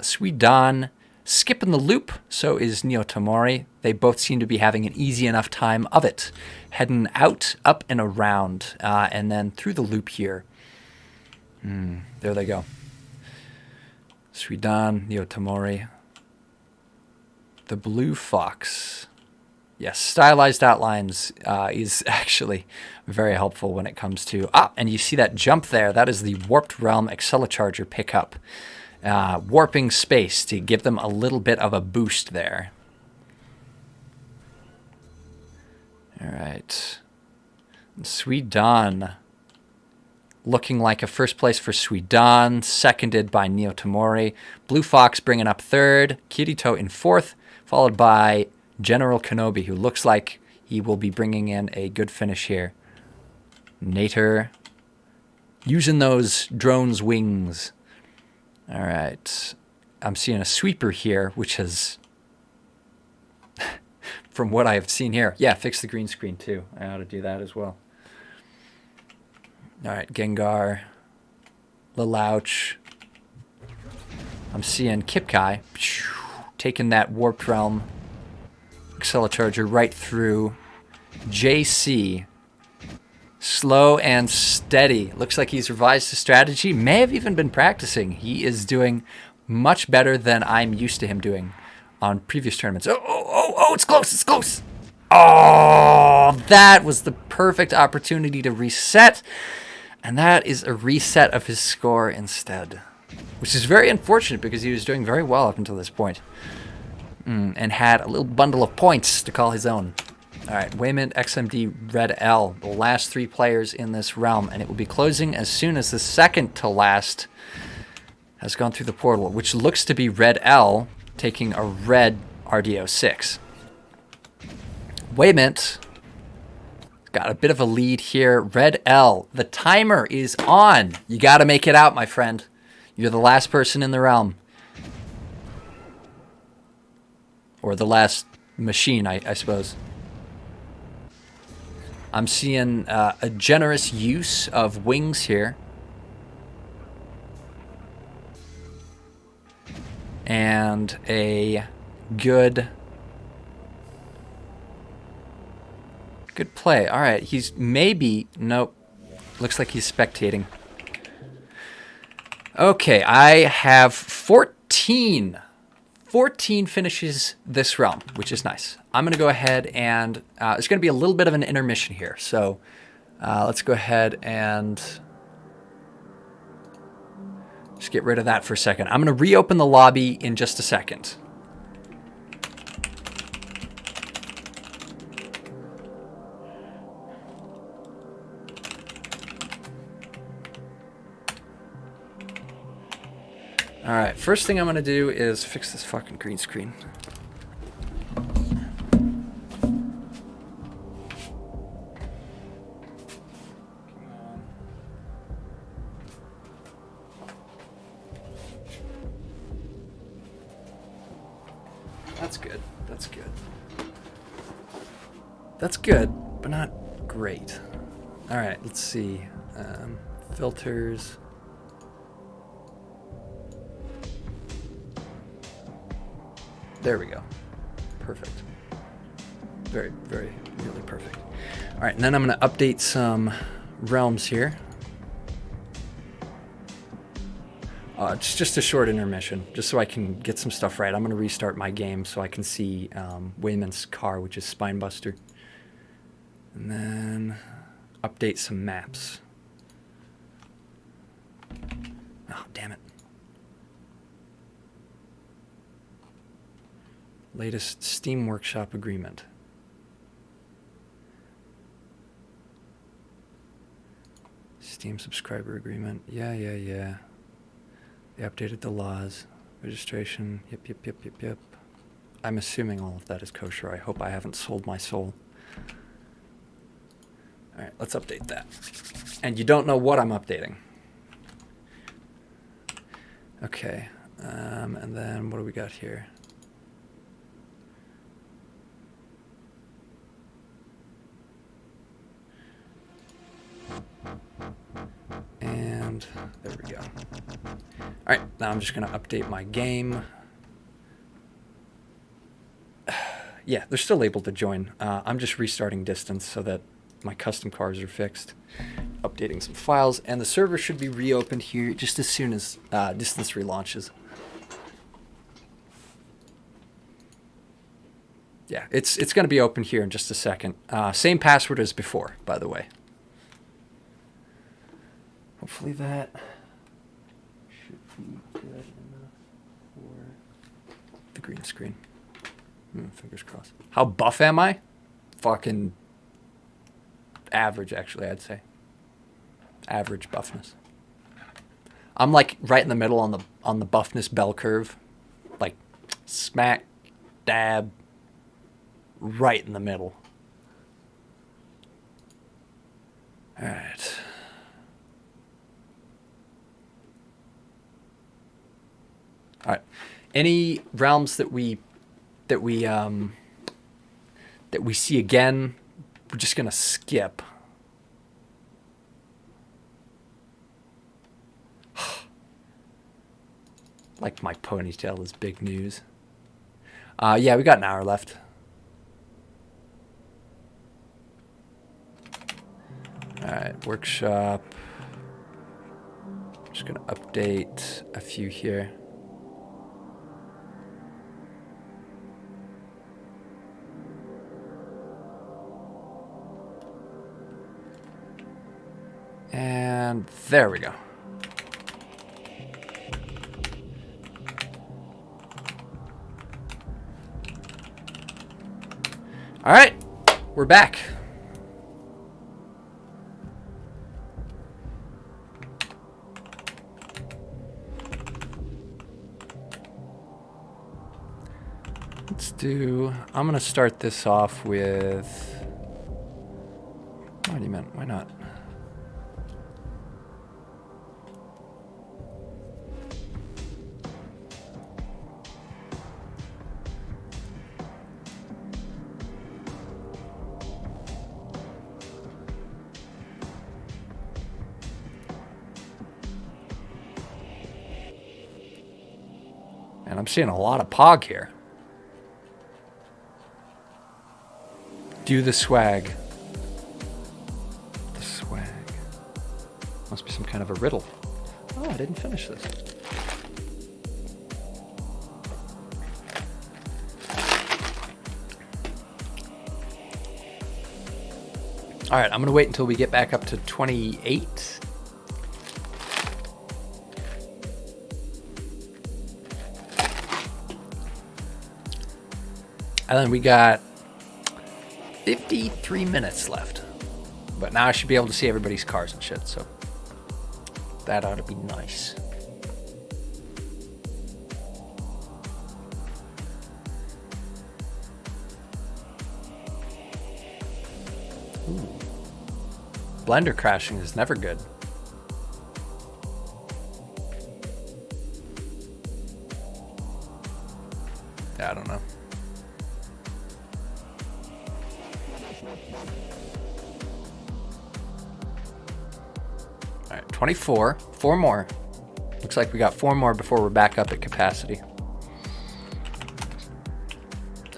Suidan skipping the loop, so is Nyotomori. They both seem to be having an easy enough time of it. Heading out, up, and around, and then through the loop here. There they go. Suidan, Nyotomori. The Blue Fox. Yes, stylized outlines is actually very helpful when it comes to... and you see that jump there. That is the Warped Realm Acceleracharger pickup. Warping space to give them a little bit of a boost there. All right. Suidan. Looking like a first place for Suidan, seconded by Nyotomori. Blue Fox bringing up third. Kirito in fourth, followed by General Kenobi, who looks like he will be bringing in a good finish here. Nater using those drone's wings. All right. I'm seeing a sweeper here, which has, from what I have seen here, yeah, fix the green screen too. I ought to do that as well. All right, Gengar, Lelouch. I'm seeing Kipkai taking that Warped Realm Acceleracharger right through. JC, slow and steady. Looks like he's revised his strategy. May have even been practicing. He is doing much better than I'm used to him doing on previous tournaments. Oh, it's close, it's close. Oh, that was the perfect opportunity to reset. And that is a reset of his score instead, which is very unfortunate because he was doing very well up until this point. And had a little bundle of points to call his own. All right, Waymond, XMD, Red L, the last 3 players in this realm, and it will be closing as soon as the second to last has gone through the portal, which looks to be Red L taking a red RDO 6. Waymond got a bit of a lead here. Red L, the timer is on. You got to make it out, my friend. You're the last person in the realm. Or the last machine, I suppose. I'm seeing a generous use of wings here. And a good play. All right, he's maybe... Nope. Looks like he's spectating. Okay, I have 14 14. 14 finishes this realm, which is nice. I'm going to go ahead and it's going to be a little bit of an intermission here. So let's go ahead and just get rid of that for a second. I'm going to reopen the lobby in just a second. All right, first thing I'm going to do is fix this fucking green screen. That's good. That's good. That's good, but not great. All right, let's see. Filters. There we go. Perfect. Very, very, really perfect. All right, and then I'm going to update some realms here. It's just a short intermission, just so I can get some stuff right. I'm going to restart my game so I can see Wayman's car, which is Spinebuster. And then update some maps. Oh, damn it. Latest Steam Workshop agreement. Steam subscriber agreement. Yeah. They updated the laws. Registration. Yep. I'm assuming all of that is kosher. I hope I haven't sold my soul. All right, let's update that. And you don't know what I'm updating. Okay. And then what do we got here? And there we go. All right, now I'm just going to update my game. Yeah, they're still able to join. I'm just restarting distance so that my custom cars are fixed. Updating some files, and the server should be reopened here just as soon as distance relaunches. Yeah, it's going to be open here in just a second. Same password as before, by the way. Hopefully that should be good enough for the green screen. Fingers crossed. How buff am I? Fucking average, actually, I'd say. Average buffness. I'm like right in the middle on the buffness bell curve. Like smack dab right in the middle. All right. All right. Any realms that we see again, we're just gonna skip. Like my ponytail is big news. Yeah, we got an hour left. All right, workshop. Just gonna update a few here. And there we go. All right, we're back. I'm going to start this off with, what do you mean? Why not? And I'm seeing a lot of pog here. Do the swag. The swag. Must be some kind of a riddle. Oh, I didn't finish this. All right, I'm gonna wait until we get back up to 28. And then we got 53 minutes left. But now I should be able to see everybody's cars and shit, so that ought to be nice. Ooh. Blender crashing is never good. Yeah, I don't know. All right, 24. 4 more. Looks like we got 4 more before we're back up at capacity.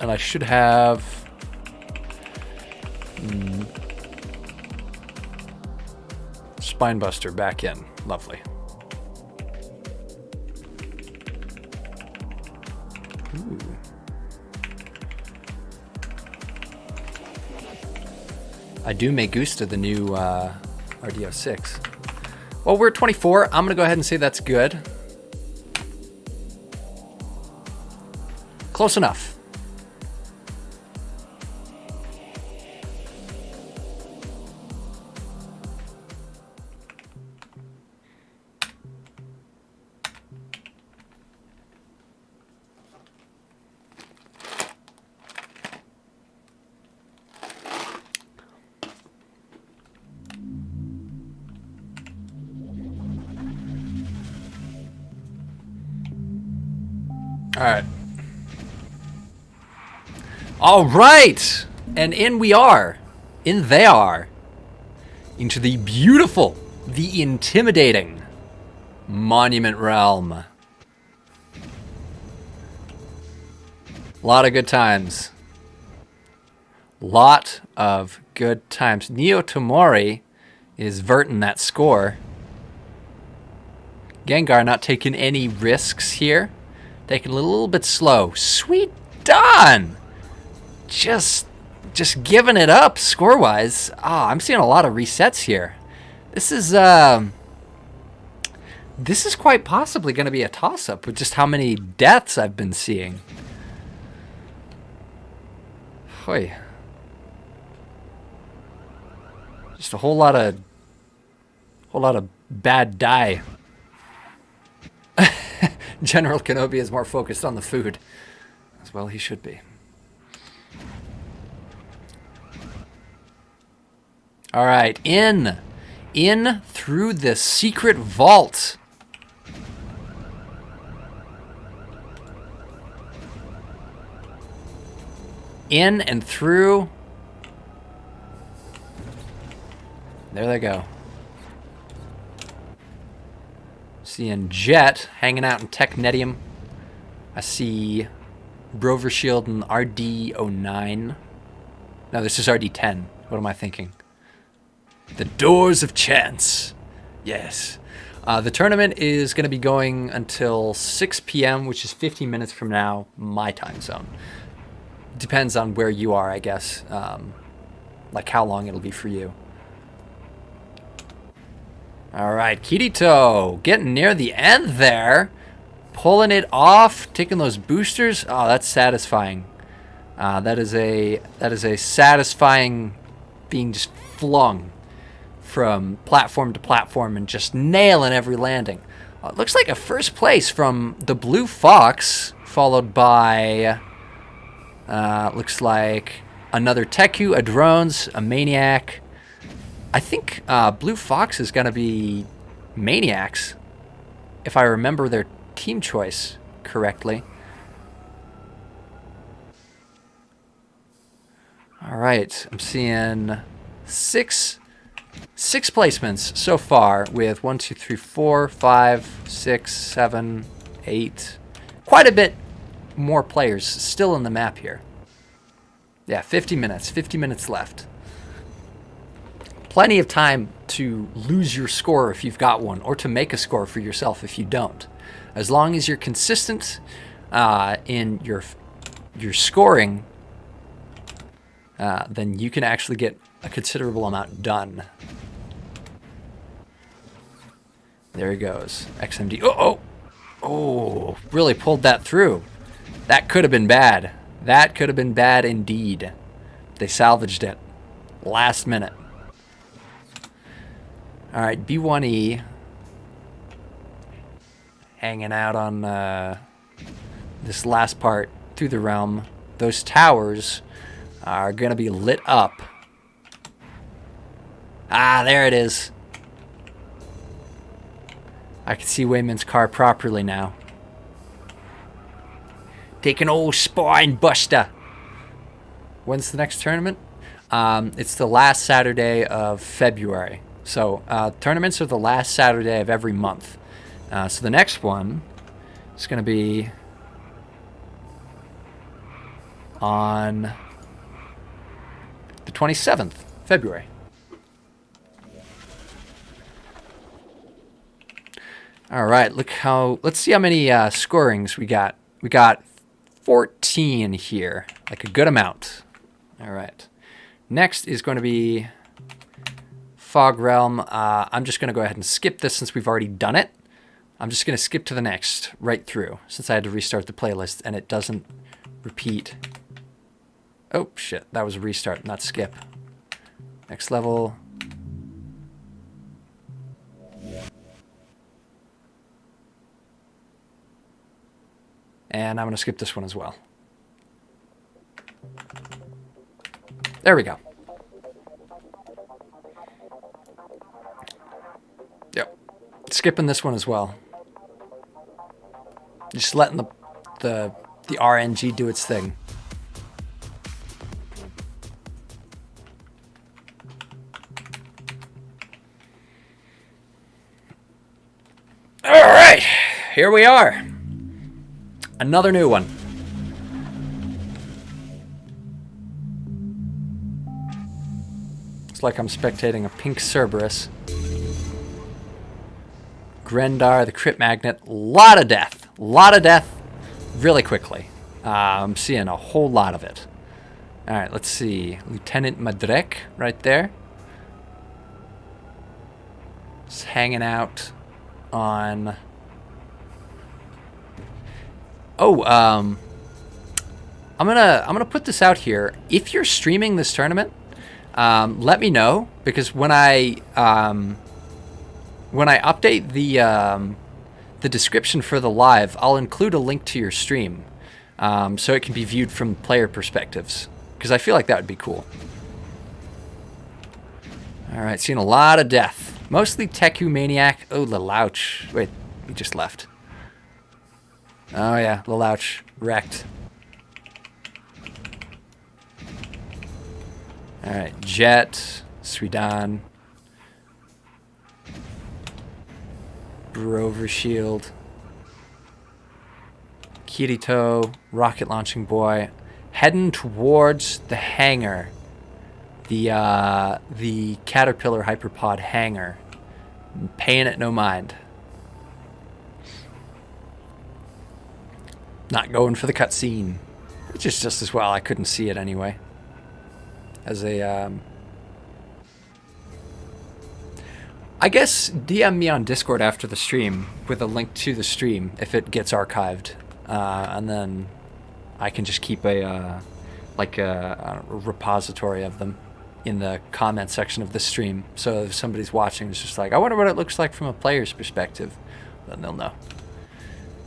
And I should have... Spinebuster back in. Lovely. Ooh. I do me gusta the new RDO6. Well, we're at 24. I'm going to go ahead and say that's good. Close enough. All right. All right. And in we are. In they are. Into the beautiful, the intimidating Monument Realm. A lot of good times. Lot of good times. Neo Tomori is verting that score. Gengar not taking any risks here. Taking a little bit slow. Sweet Don! Just giving it up score-wise. I'm seeing a lot of resets here. This is quite possibly going to be a toss-up with just how many deaths I've been seeing. Hoy. Just a whole lot of bad die. General Kenobi is more focused on the food. As well he should be. All right, in through the secret vault. In and through. There they go. Seeing Jet hanging out in Technetium. I see Brover Shield and RD09. No, this is RD10. What am I thinking? The Doors of Chance. Yes. The tournament is going to be going until 6 p.m., which is 15 minutes from now, my time zone. Depends on where you are, I guess. Like how long it'll be for you. All right, Kirito getting near the end there. Pulling it off, taking those boosters. Oh, that's satisfying. That is a satisfying being just flung from platform to platform and just nailing every landing. It looks like a first place from the Blue Fox, followed by looks like another Teku, a Drones, a Maniac. I think Blue Fox is going to be Maniacs, if I remember their team choice correctly. All right, I'm seeing six placements so far with 1, 2, 3, 4, 5, 6, 7, 8. Quite a bit more players still in the map here. Yeah, 50 minutes left. Plenty of time to lose your score if you've got one, or to make a score for yourself if you don't. As long as you're consistent in your scoring, then you can actually get a considerable amount done. There he goes. XMD. Oh, really pulled that through. That could have been bad. That could have been bad indeed. They salvaged it. Last minute. All right, B1E. Hanging out on this last part through the realm. Those towers are going to be lit up. Ah, there it is. I can see Wayman's car properly now. Take an old spine buster. When's the next tournament? It's the last Saturday of February. So tournaments are the last Saturday of every month. So the next one is going to be on the 27th February. All right, let's see how many scorings we got. We got 14 here, like a good amount. All right. Next is going to be Fog Realm. I'm just going to go ahead and skip this since we've already done it. I'm just going to skip to the next right through since I had to restart the playlist and it doesn't repeat. Oh, shit. That was a restart, not skip. Next level. And I'm going to skip this one as well. There we go. Yep. Skipping this one as well. Just letting the RNG do its thing. All right. Here we are. Another new one. It's like I'm spectating a pink Cerberus. Grendar, the Crypt Magnet. Lot of death. Lot of death really quickly. I'm seeing a whole lot of it. All right, let's see. Lieutenant Madrek right there. Just hanging out on... Oh, I'm gonna put this out here. If you're streaming this tournament, let me know because when I update the description for the live, I'll include a link to your stream, so it can be viewed from player perspectives. Because I feel like that would be cool. All right, seeing a lot of death, mostly Teku Maniac. Oh, Lelouch. Wait, he just left. Oh yeah, Lelouch wrecked. All right, Jet, Suidan, Brover Shield, Kirito, Rocket Launching Boy, heading towards the hangar, the Caterpillar Hyperpod hangar, paying it no mind. Not going for the cutscene, which is just as well. I couldn't see it anyway. As a, I guess DM me on Discord after the stream with a link to the stream if it gets archived, and then I can just keep a repository of them in the comment section of the stream. So if somebody's watching, it's just like, I wonder what it looks like from a player's perspective, then they'll know.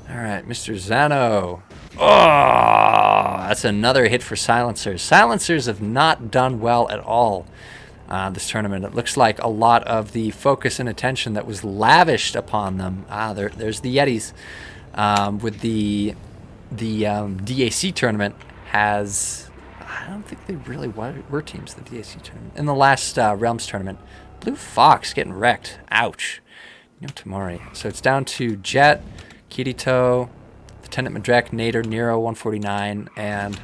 All right, Mr. Zano. Oh, that's another hit for Silencers. Silencers have not done well at all this tournament. It looks like a lot of the focus and attention that was lavished upon them. There's the Yetis. With the DAC tournament has... I don't think they really were teams, the DAC tournament. In the last Realms tournament, Blue Fox getting wrecked. Ouch. No Tamari. So it's down to Jet, Kirito, Lieutenant Madrek, Nader, Nero 149, and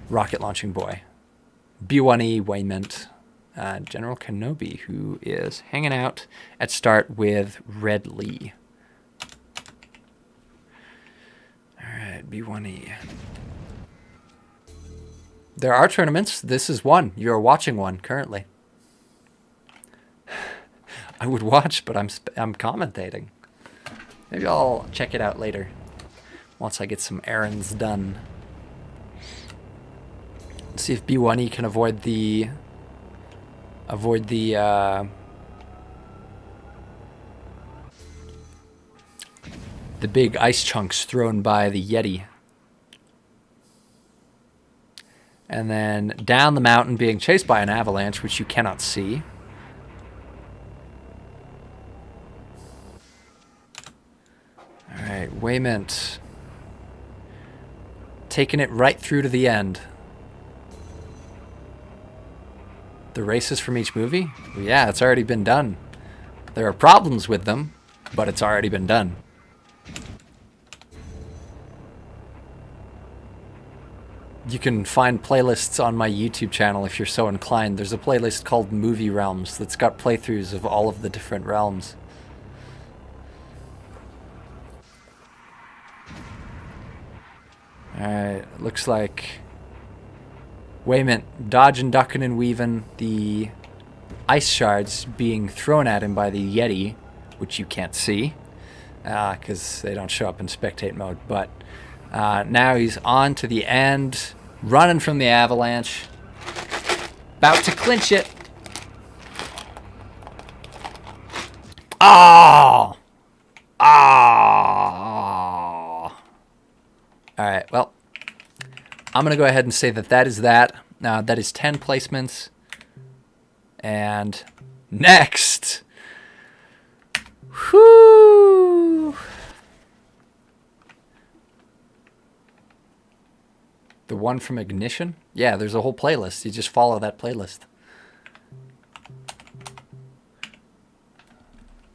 Rocket Launching Boy. B1E, Waymont, General Kenobi, who is hanging out at start with Red Lee. All right, B1E. There are tournaments. This is one. You're watching one currently. I would watch, but I'm commentating. Maybe I'll check it out later once I get some errands done. Let's see if B1E can avoid the big ice chunks thrown by the Yeti. And then down the mountain being chased by an avalanche, which you cannot see. All right, Waymint. Taking it right through to the end. The races from each movie? Well, yeah, it's already been done. There are problems with them, but it's already been done. You can find playlists on my YouTube channel if you're so inclined. There's a playlist called Movie Realms that's got playthroughs of all of the different realms. Alright, looks like Waymint dodging, ducking, and weaving the ice shards being thrown at him by the Yeti, which you can't see because they don't show up in spectate mode. But now he's on to the end, running from the avalanche, about to clinch it. Oh! Oh! Alright, well, I'm going to go ahead and say that is that. That is 10 placements. And next. Whoo! The one from Ignition? Yeah, there's a whole playlist. You just follow that playlist.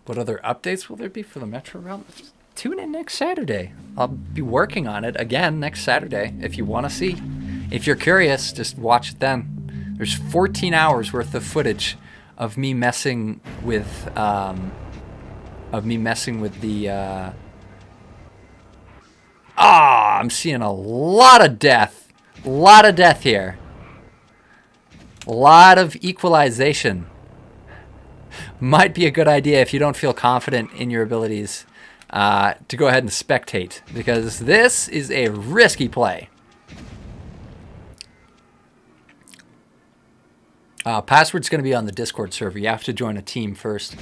What other updates will there be for the Metro Realm? Tune in next Saturday. I'll be working on it again next Saturday if you want to see. If you're curious, just watch it then. There's 14 hours worth of footage of me messing with the I'm seeing a lot of death. A lot of death here. A lot of equalization. Might be a good idea if you don't feel confident in your abilities to go ahead and spectate, because this is a risky play. Password's going to be on the Discord server. You have to join a team first.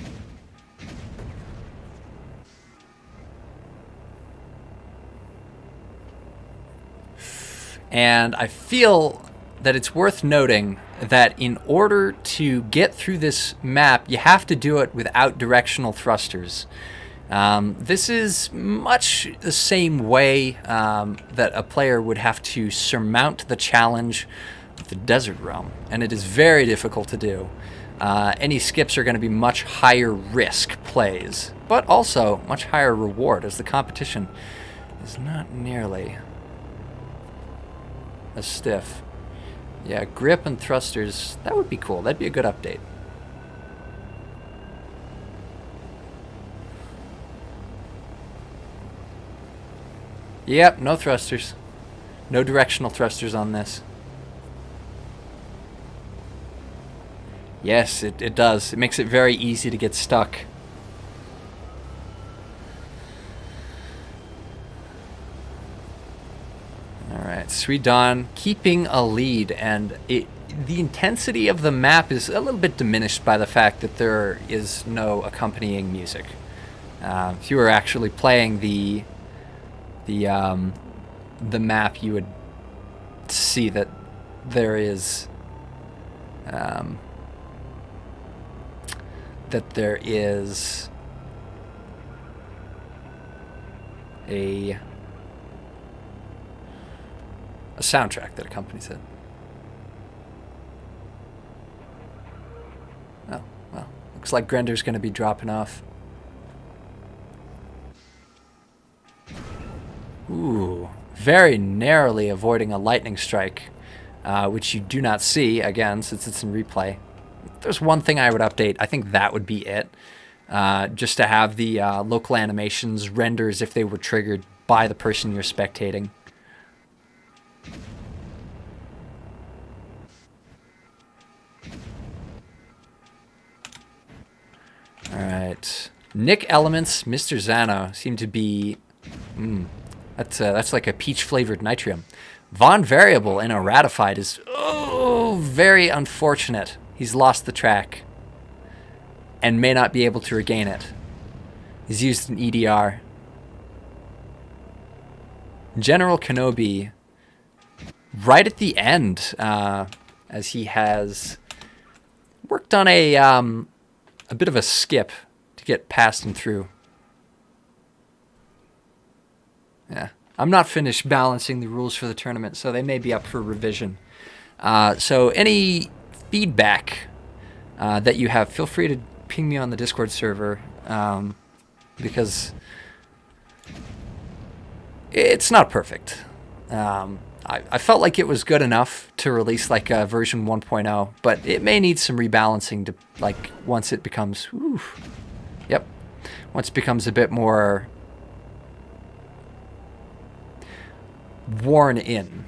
And I feel that it's worth noting that in order to get through this map, you have to do it without directional thrusters. This is much the same way that a player would have to surmount the challenge of the Desert Realm, and it is very difficult to do. Any skips are going to be much higher risk plays, but also much higher reward, as the competition is not nearly as stiff. Yeah, grip and thrusters, that would be cool. That'd be a good update. Yep, no thrusters. No directional thrusters on this. Yes, it does. It makes it very easy to get stuck. Alright, Sweet Dawn keeping a lead, and the intensity of the map is a little bit diminished by the fact that there is no accompanying music. If you were actually playing the map, you would see that there is a soundtrack that accompanies it. Oh, well, looks like Grender's going to be dropping off. Ooh, very narrowly avoiding a lightning strike, which you do not see, again, since it's in replay. If there's one thing I would update, I think that would be it. Just to have the local animations render as if they were triggered by the person you're spectating. right. Nick Elements, Mr. Zano seem to be... that's like a peach-flavored Nitrium. Von Variable in a Ratified is very unfortunate. He's lost the track and may not be able to regain it. He's used an EDR. General Kenobi right at the end, as he has worked on a bit of a skip to get past and through. Yeah, I'm not finished balancing the rules for the tournament, so they may be up for revision. So any feedback that you have, feel free to ping me on the Discord server, because it's not perfect. I felt like it was good enough to release like a version 1.0, but it may need some rebalancing to like once it becomes, once it becomes a bit more worn in.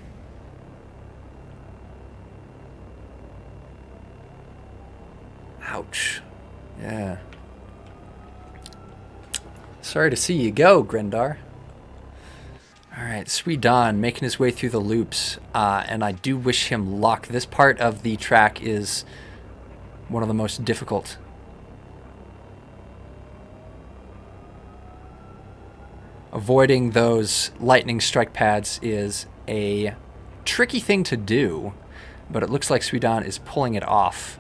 Ouch. Yeah. Sorry to see you go, Grindar. Alright, Sweet Don making his way through the loops, and I do wish him luck. This part of the track is one of the most difficult. Avoiding those lightning strike pads is a tricky thing to do, but it looks like Sweet Don is pulling it off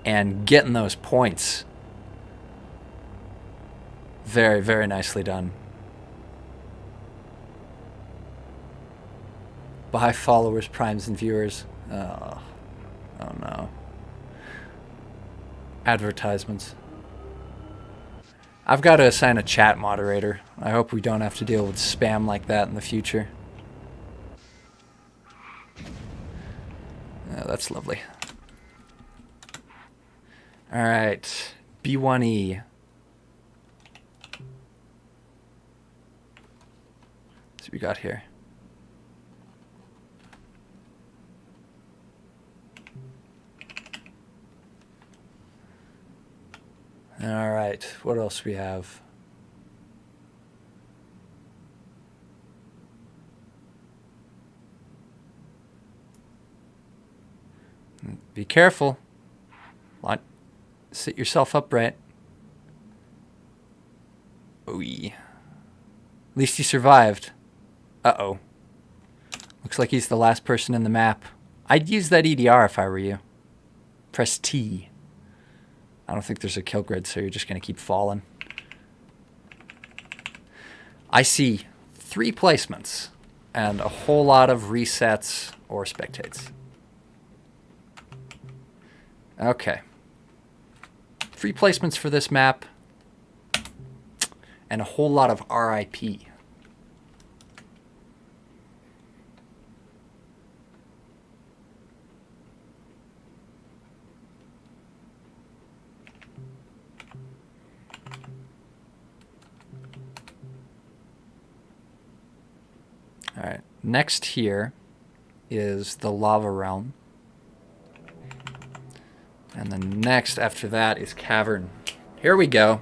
and getting those points. Very, very nicely done. Bye, followers, primes, and viewers. Oh no. Advertisements. I've got to assign a chat moderator. I hope we don't have to deal with spam like that in the future. Oh, that's lovely. Alright. B1E. What's we got here? All right, what else we have? Be careful. Sit yourself upright. Oh, yeah. At least he survived. Uh-oh. Looks like he's the last person in the map. I'd use that EDR if I were you. Press T. I don't think there's a kill grid, so you're just going to keep falling. I see 3 placements and a whole lot of resets or spectates. Okay. 3 placements for this map and a whole lot of RIP. All right, next here is the Lava Realm. And then next after that is Cavern. Here we go.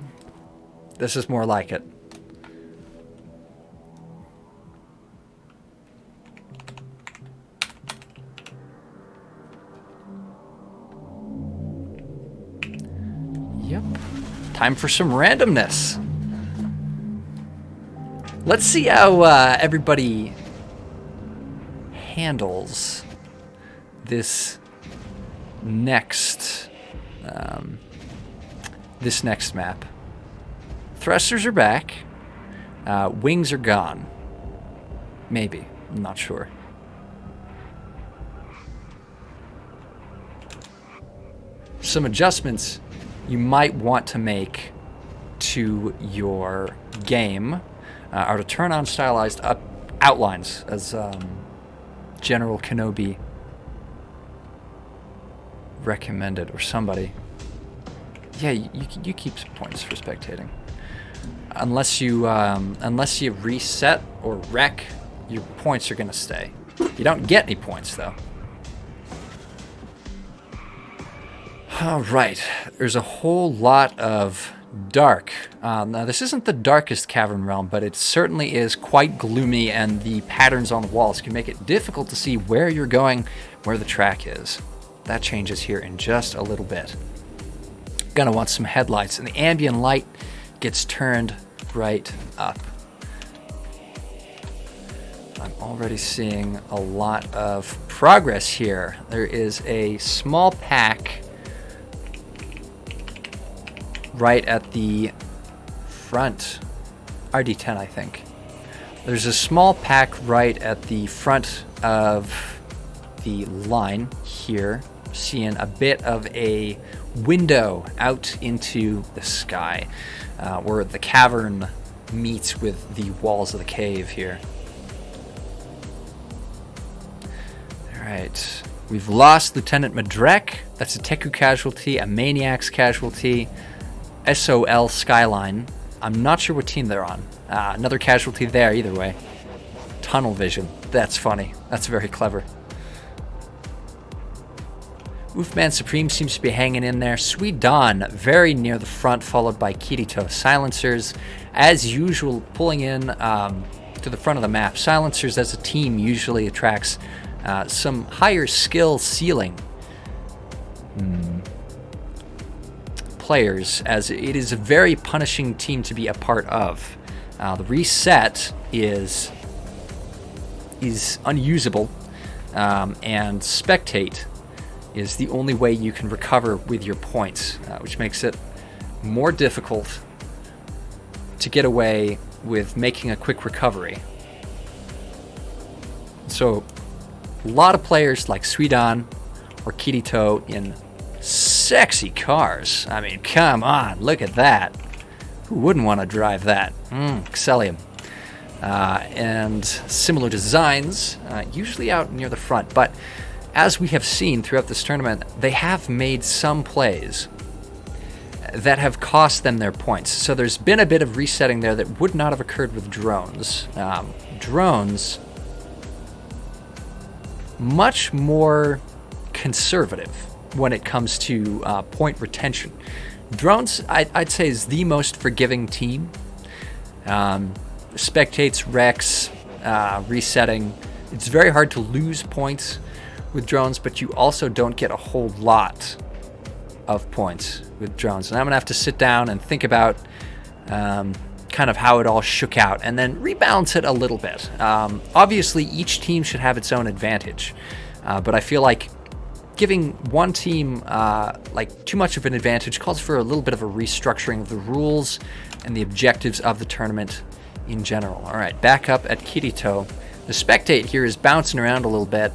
This is more like it. Yep. Time for some randomness. Let's see how everybody handles this next map. Thrusters are back. Wings are gone. Maybe. I'm not sure. Some adjustments you might want to make to your game are to turn on stylized outlines, as General Kenobi recommended, or somebody. Yeah, you keep points for spectating. Unless you reset or wreck, your points are gonna stay. You don't get any points though. All right, there's a whole lot of dark. Now, this isn't the darkest cavern realm, but it certainly is quite gloomy, and the patterns on the walls can make it difficult to see where you're going, where the track is. That changes here in just a little bit. Gonna want some headlights, and the ambient light gets turned right up. I'm already seeing a lot of progress here. There is a small pack right at the front. RD10, I think. There's a small pack right at the front of the line here. Seeing a bit of a window out into the sky, where the cavern meets with the walls of the cave here. Alright, we've lost Lieutenant Madrek. That's a Teku casualty, a Maniac's casualty, SOL Skyline. I'm not sure what team they're on. Another casualty there, either way. Tunnel vision. That's funny. That's very clever. Wolfman Supreme seems to be hanging in there. Sweet Dawn, very near the front, followed by Kirito. Silencers, as usual, pulling in to the front of the map. Silencers as a team usually attracts some higher skill ceiling players, as it is a very punishing team to be a part of. The reset is unusable, and spectate is the only way you can recover with your points, which makes it more difficult to get away with making a quick recovery. So a lot of players like Suidan or Kirito in sexy cars. I mean, come on, look at that. Who wouldn't want to drive that? Excellium. And similar designs, usually out near the front, but as we have seen throughout this tournament, they have made some plays that have cost them their points. So there's been a bit of resetting there that would not have occurred with drones. Drones, much more conservative when it comes to point retention. Drones, I'd say, is the most forgiving team. Spectates, Rex, resetting. It's very hard to lose points with drones, but you also don't get a whole lot of points with drones. And I'm gonna have to sit down and think about kind of how it all shook out and then rebalance it a little bit. Obviously, each team should have its own advantage, but I feel like giving one team like too much of an advantage calls for a little bit of a restructuring of the rules and the objectives of the tournament in general. All right, back up at Kirito. The spectate here is bouncing around a little bit.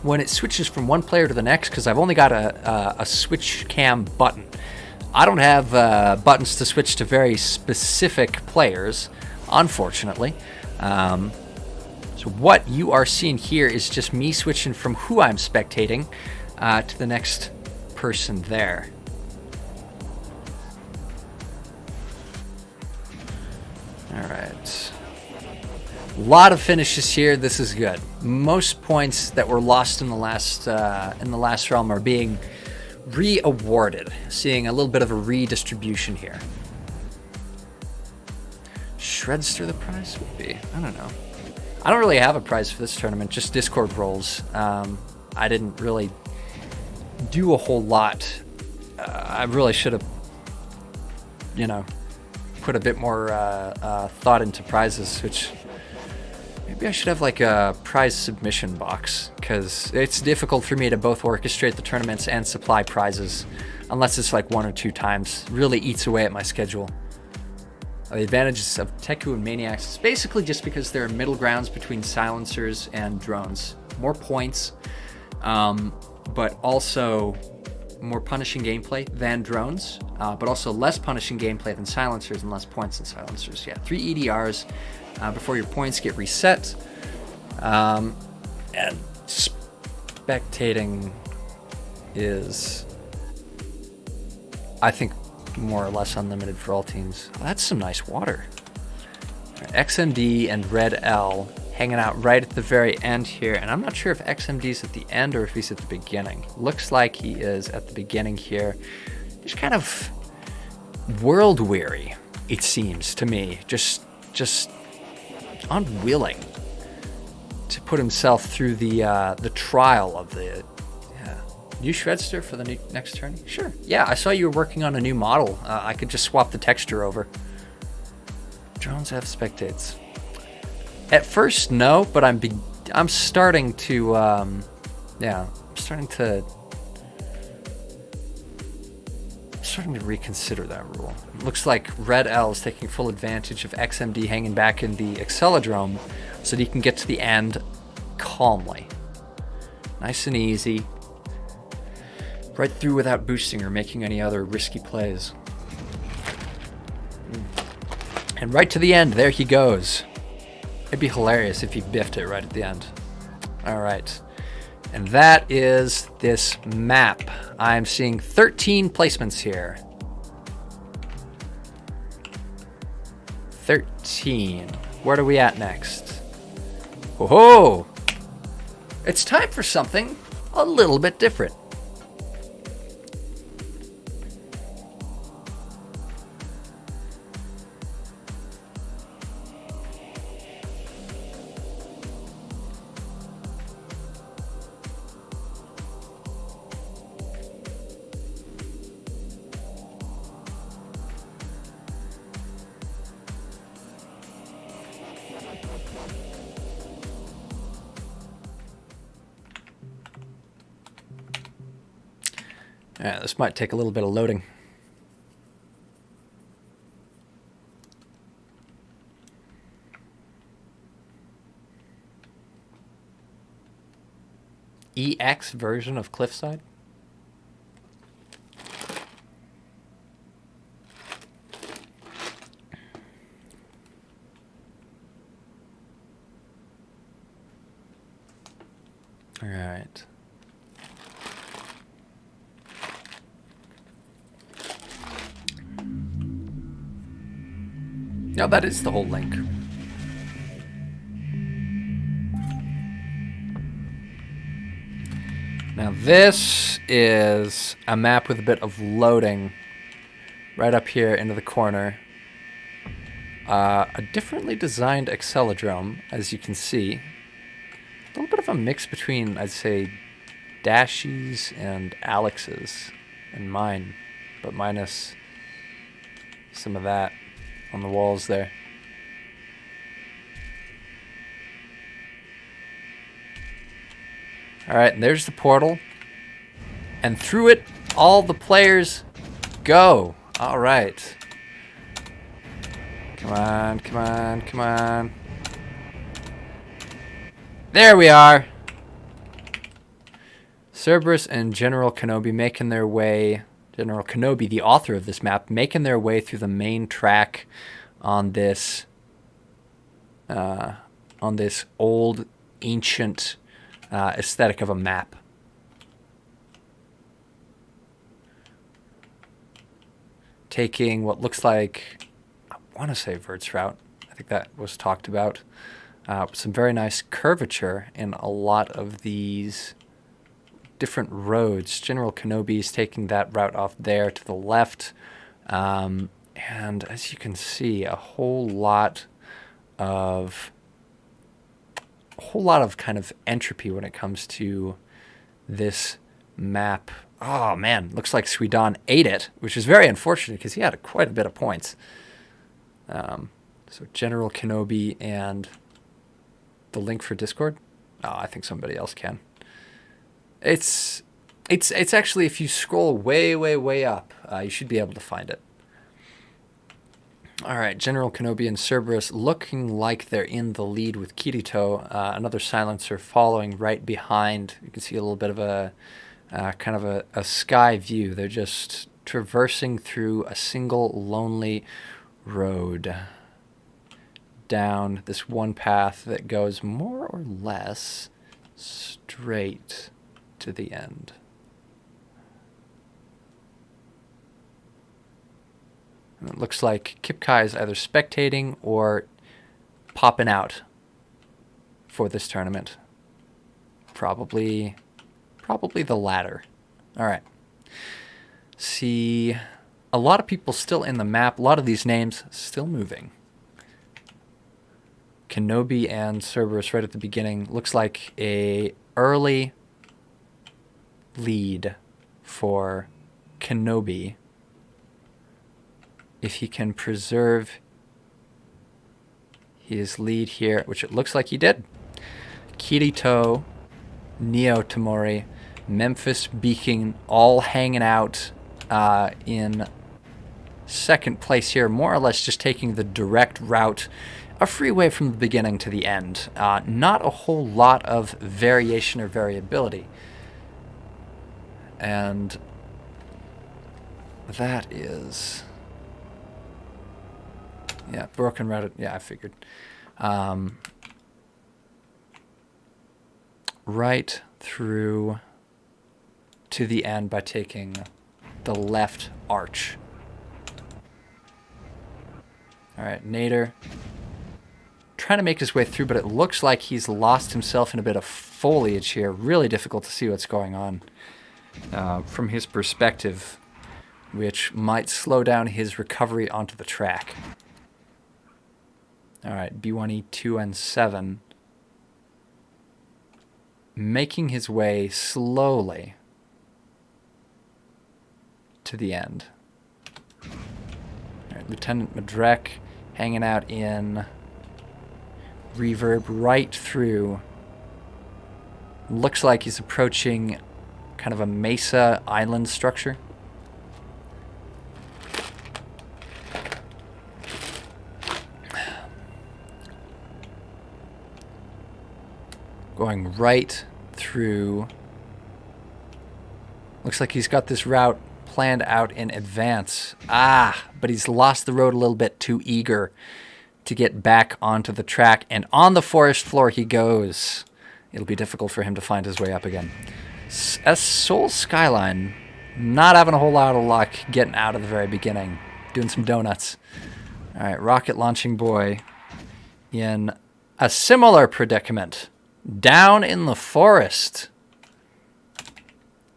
When it switches from one player to the next, because I've only got a switch cam button. I don't have buttons to switch to very specific players, unfortunately. So what you are seeing here is just me switching from who I'm spectating to the next person there. All right. A lot of finishes here. This is good. Most points that were lost in the last realm are being re-awarded. Seeing a little bit of a redistribution here. Shreds through the prize would be. I don't know. I don't really have a prize for this tournament. Just Discord rolls. I didn't really do a whole lot. I really should have, put a bit more thought into prizes, which. Maybe I should have like a prize submission box, because it's difficult for me to both orchestrate the tournaments and supply prizes unless it's like 1 or 2 times. It really eats away at my schedule. The advantages of Teku and Maniacs is basically just because there are middle grounds between silencers and drones. More points, but also more punishing gameplay than drones, but also less punishing gameplay than silencers and less points than silencers. Yeah, 3 EDRs. Before your points get reset. And spectating is, I think, more or less unlimited for all teams. Oh, that's some nice water. XMD and Red L hanging out right at the very end here. And I'm not sure if XMD is at the end or if he's at the beginning. Looks like he is at the beginning here. Just kind of world weary, it seems to me. Just unwilling to put himself through the trial of the new Shredster for the next turn. Sure. Yeah, I saw you were working on a new model. I could just swap the texture over. Drones have spectates. At first, no, but I'm starting to I'm starting to reconsider that rule. It looks like Red L is taking full advantage of XMD hanging back in the Accelerome so that he can get to the end calmly. Nice and easy. Right through without boosting or making any other risky plays. And right to the end, there he goes. It'd be hilarious if he biffed it right at the end. All right. And that is this map. I'm seeing 13 placements here. 13. Where are we at next? Whoa! It's time for something a little bit different. Yeah, this might take a little bit of loading. EX version of Cliffside? All right. No, that is the whole link. Now this is a map with a bit of loading right up here into the corner. A differently designed Accelerome, as you can see. A little bit of a mix between, I'd say, Dashy's and Alex's and mine, but minus some of that on the walls there. All right, and there's the portal. And through it, all the players go. All right. Come on, come on, come on. There we are. Cerberus and General Kenobi making their way, General Kenobi, the author of this map, making their way through the main track on this old, ancient aesthetic of a map. Taking what looks like, I want to say Vert's route. I think that was talked about. Some very nice curvature in a lot of these different roads. General Kenobi is taking that route off there to the left. And as you can see, a whole lot of kind of entropy when it comes to this map. Oh man, looks like Suidan ate it, which is very unfortunate because he had quite a bit of points. So General Kenobi and the link for Discord. Oh, I think somebody else can. It's actually, if you scroll way up, you should be able to find it. All right, General Kenobi and Cerberus looking like they're in the lead with Kirito. Another silencer following right behind. You can see a little bit of a kind of a sky view. They're just traversing through a single lonely road down this one path that goes more or less straight to the end. And it looks like Kip Kai is either spectating or popping out for this tournament. Probably the latter. All right. See a lot of people still in the map. A lot of these names still moving. Kenobi and Cerberus right at the beginning. Looks like a early lead for Kenobi. If he can preserve his lead here, which it looks like he did. Kirito, Neo Tamori, Memphis Beacon all hanging out in second place here, more or less just taking the direct route, a freeway from the beginning to the end. Not a whole lot of variation or variability. And that is... yeah, broken route. Yeah, I figured. Right through to the end by taking the left arch. All right, Nader trying to make his way through, but it looks like he's lost himself in a bit of foliage here. Really difficult to see what's going on from his perspective, which might slow down his recovery onto the track. All right, B1, E2, and 7. Making his way slowly to the end. All right, Lieutenant Madrek hanging out in reverb right through. Looks like he's approaching kind of a mesa island structure. Going right through. Looks like he's got this route planned out in advance. But he's lost the road a little bit, too eager to get back onto the track. And on the forest floor he goes. It'll be difficult for him to find his way up again. As Soul Skyline, not having a whole lot of luck getting out of the very beginning. Doing some donuts. All right, Rocket Launching Boy in a similar predicament. Down in the forest.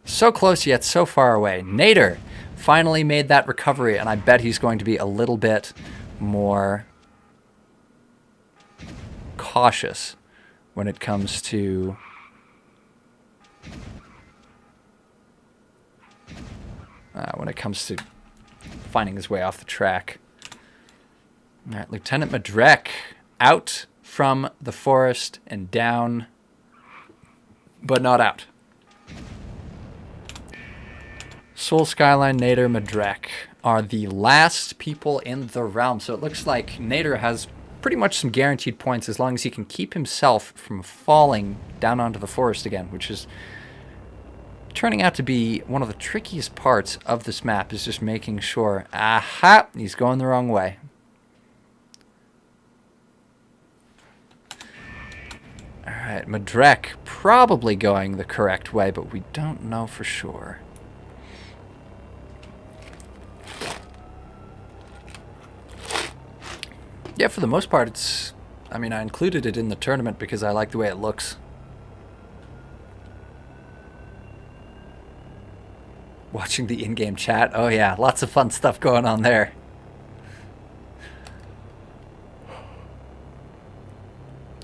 So close yet so far away. Nader finally made that recovery, and I bet he's going to be a little bit more cautious when it comes to finding his way off the track. All right, Lieutenant Madrek out from the forest and down, but not out. Soul Skyline, Nader, Madrek are the last people in the realm. So it looks like Nader has pretty much some guaranteed points as long as he can keep himself from falling down onto the forest again, which is turning out to be one of the trickiest parts of this map, is just making sure, he's going the wrong way. Alright, Madrek probably going the correct way, but we don't know for sure. Yeah, for the most part, it's... I mean, I included it in the tournament because I like the way it looks. Watching the in-game chat. Oh yeah, lots of fun stuff going on there.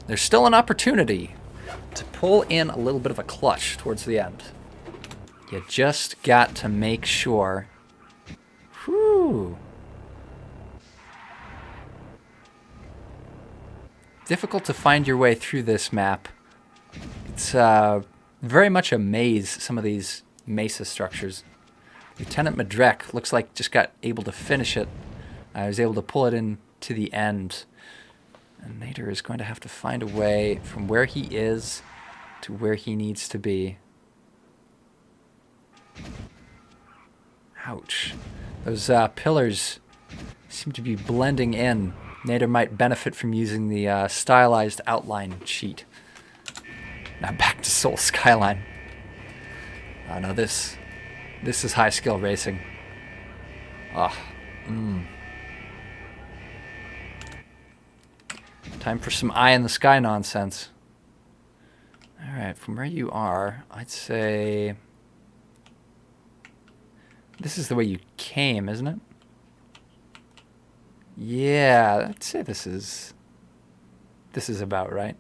There's still an opportunity to pull in a little bit of a clutch towards the end. You just got to make sure. Whew. Difficult to find your way through this map. It's very much a maze, some of these mesa structures. Lieutenant Madrek looks like just got able to finish it. I was able to pull it in to the end. And Nader is going to have to find a way from where he is to where he needs to be. Ouch. Those pillars seem to be blending in. Nader might benefit from using the stylized outline cheat. Now back to Soul Skyline. Oh no, this is high skill racing. Time for some eye in the sky nonsense. Alright, from where you are, I'd say This is the way you came, isn't it? Yeah, I'd say this is about right.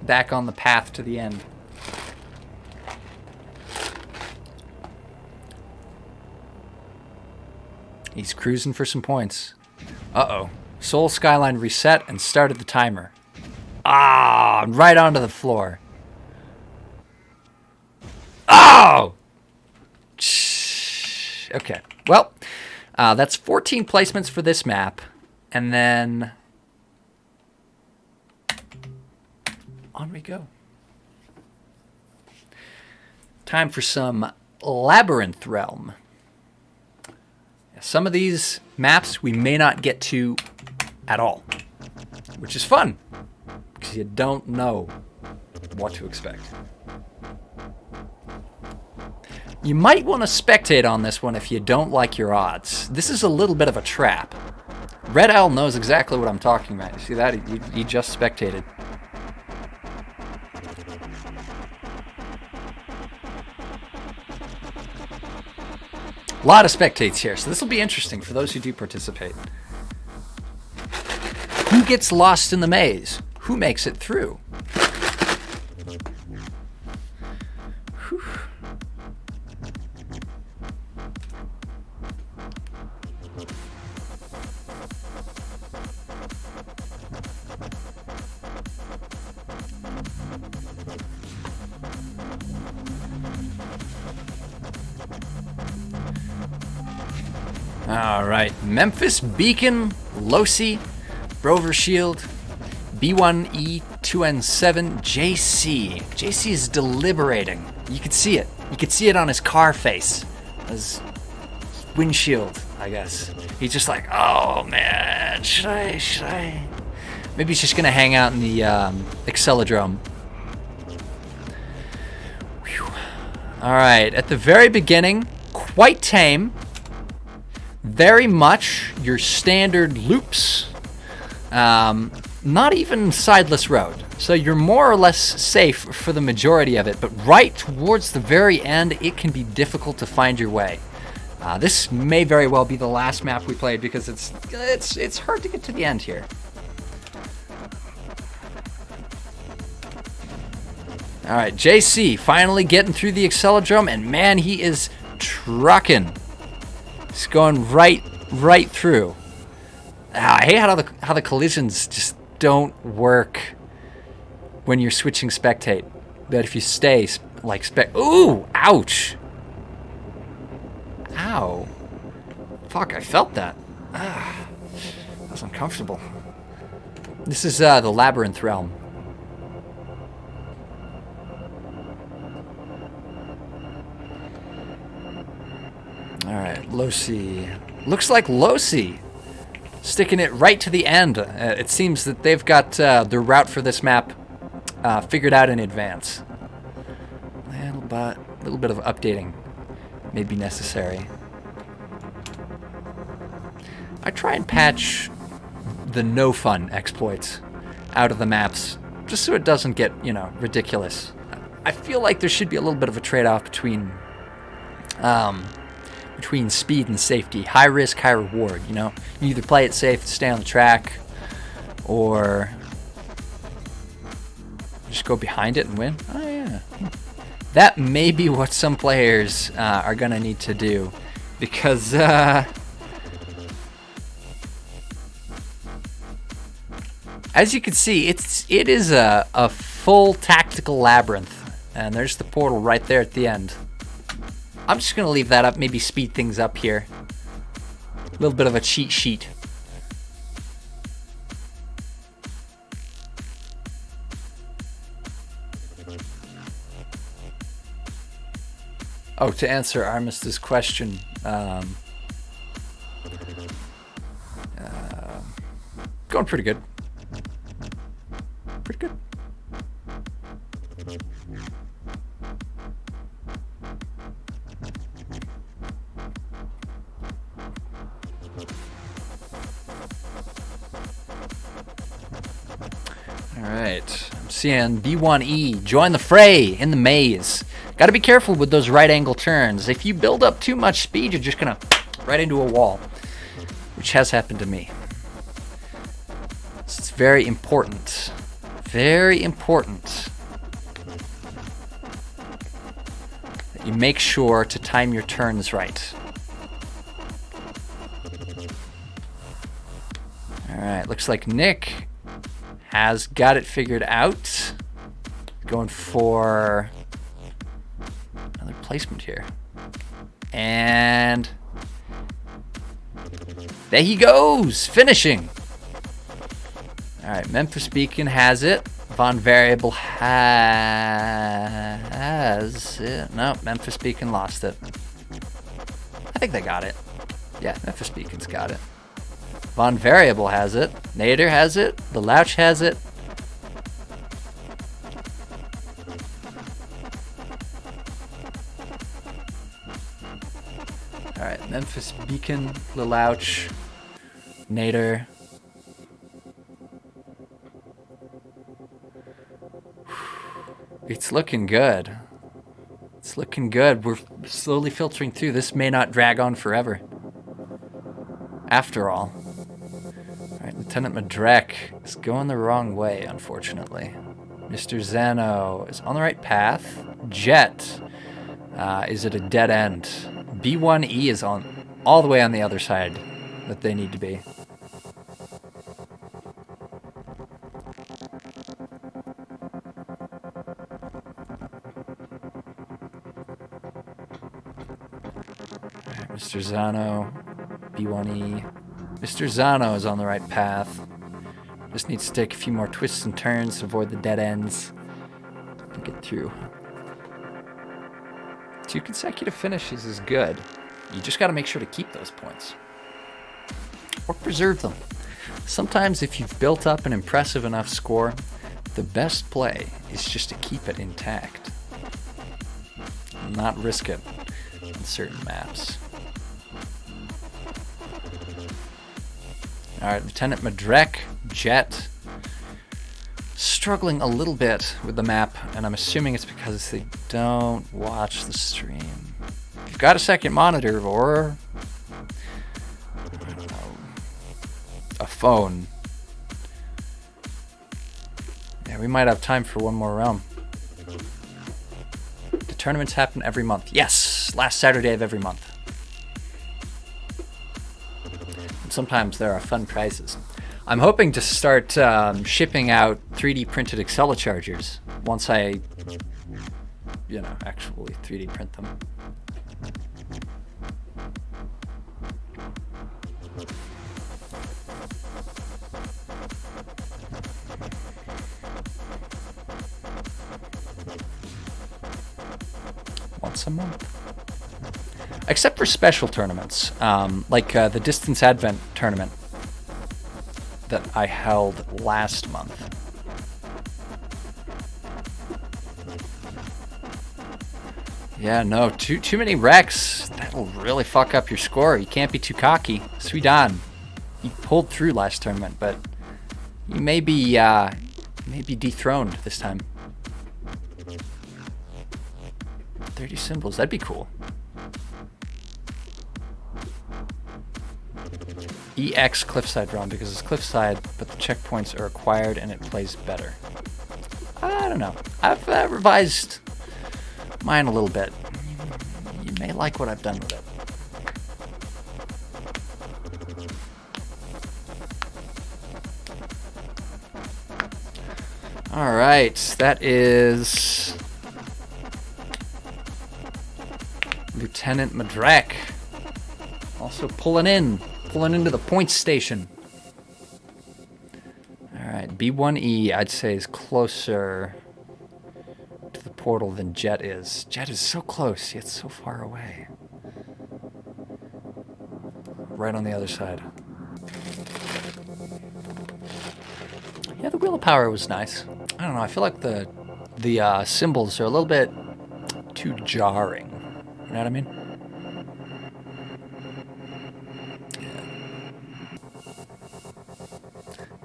Back on the path to the end. He's cruising for some points. Uh-oh. Seoul Skyline reset and started the timer. Ah, right onto the floor. Oh! Okay. Well, that's 14 placements for this map. And then on we go. Time for some Labyrinth Realm. Some of these maps we may not get to at all, which is fun, because you don't know what to expect. You might want to spectate on this one if you don't like your odds. This is a little bit of a trap. Red Owl knows exactly what I'm talking about. You see that? He just spectated. A lot of spectates here, so this will be interesting for those who do participate. Who gets lost in the maze? Who makes it through? Whew. All right, Memphis, Beacon, Losi, Brover Shield, B1E, 2N7, JC. JC is deliberating. You could see it. You could see it on his car face, his windshield, I guess. He's just like, oh man, should I? Maybe he's just gonna hang out in the Acceleracers. All right, at the very beginning, quite tame. Very much your standard loops, not even sideless road. So you're more or less safe for the majority of it, but right towards the very end, it can be difficult to find your way. This may very well be the last map we played because it's hard to get to the end here. All right, JC finally getting through the Acceleracers, and man, he is trucking. It's going right through. I hate how the collisions just don't work when you're switching spectate. But if you stay like ooh, ouch. Ow. Fuck, I felt that. That was uncomfortable. This is the Labyrinth Realm. All right, Losi. Looks like Losi sticking it right to the end. It seems that they've got their route for this map figured out in advance. A little bit of updating may be necessary. I try and patch the no fun exploits out of the maps just so it doesn't get, ridiculous. I feel like there should be a little bit of a trade-off between speed and safety. High risk, high reward, You either play it safe to stay on the track, or just go behind it and win. Oh, yeah. That may be what some players are going to need to do, because as you can see, it is a full tactical labyrinth, and there's the portal right there at the end. I'm just going to leave that up, maybe speed things up here. A little bit of a cheat sheet. Oh, to answer Armistice's question, going pretty good. Pretty good. All right, I'm seeing B1E join the fray in the maze. Got to be careful with those right angle turns. If you build up too much speed, you're just going to right into a wall, which has happened to me. So it's very important. Very important that you make sure to time your turns right. All right, looks like Nick has got it figured out. Going for another placement here. And there he goes, finishing. All right, Memphis Beacon has it. Von Variable has it. No, Memphis Beacon lost it. I think they got it. Yeah, Memphis Beacon's got it. Von Variable has it. Nader has it. The Louch has it. All right, Memphis Beacon, Lelouch, Nader. It's looking good. It's looking good. We're slowly filtering through. This may not drag on forever. After all. All right, Lieutenant Madrek is going the wrong way, unfortunately. Mr. Zano is on the right path. Jet is at a dead end. B1E is on all the way on the other side that they need to be. Mr. Zano, B1E. Mr. Zano is on the right path. Just needs to take a few more twists and turns to avoid the dead ends and get through. 2 consecutive finishes is good. You just got to make sure to keep those points. Or preserve them. Sometimes if you've built up an impressive enough score, the best play is just to keep it intact. Not risk it on certain maps. Alright, Lieutenant Madrek, Jet, struggling a little bit with the map, and I'm assuming it's because they don't watch the stream. If you've got a second monitor or, I don't know, a phone, yeah, we might have time for one more round. The tournaments happen every month. Yes, last Saturday of every month. Sometimes there are fun prizes. I'm hoping to start shipping out 3D printed Acceleracers once I, actually 3D print them. Once a month. Except for special tournaments, like the Distance Advent tournament that I held last month. Yeah, no, too many wrecks. That'll really fuck up your score. You can't be too cocky. Suidan, you pulled through last tournament, but you may be dethroned this time. 30 symbols, that'd be cool. EX Cliffside run because it's Cliffside, but the checkpoints are acquired and it plays better. I don't know. I've revised mine a little bit. You may like what I've done with it. All right, that is Lieutenant Madrek. Also pulling into the point station. All right, B1E I'd say is closer to the portal than Jet is. Jet is so close, yet so far away. Right on the other side. Yeah, the Wheel of Power was nice. I don't know, I feel like the symbols are a little bit too jarring. You know what I mean?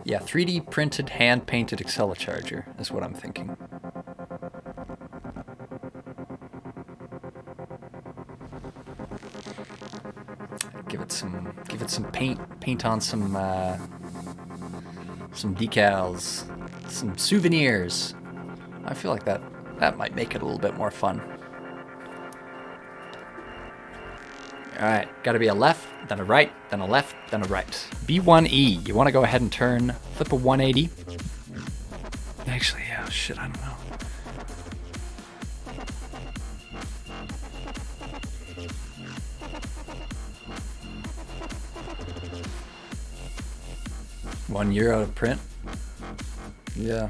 Yeah, 3D printed, hand-painted Acceleracharger is what I'm thinking. give it some paint on some decals, some souvenirs. I feel like that might make it a little bit more fun. All right, got to be a left, then a right, then a left, then a right. B1E, you want to go ahead and flip a 180. Actually, yeah, shit, I don't know. €1 to print. Yeah.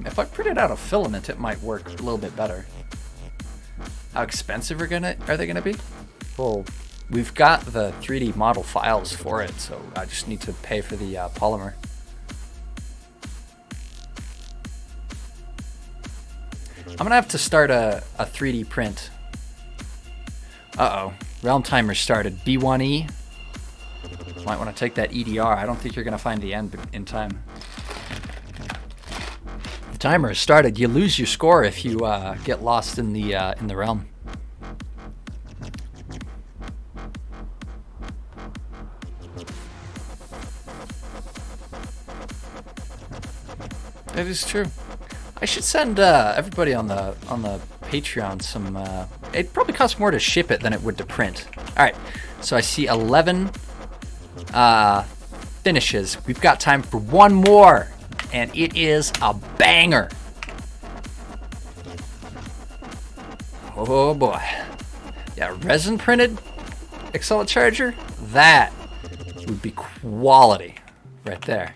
If I print it out of filament, it might work a little bit better. How expensive are they gonna be? Well, we've got the 3D model files for it, so I just need to pay for the polymer. I'm gonna have to start a 3D print. Uh-oh, realm timer started. B1E. Might want to take that EDR. I don't think you're gonna find the end in time. The timer has started. You lose your score if you get lost in the realm. That is true. I should send everybody on the Patreon some. It probably costs more to ship it than it would to print. All right, so I see 11 finishes. We've got time for one more, and it is a banger. Oh boy, yeah, resin printed Acceleracers. That would be quality, right there.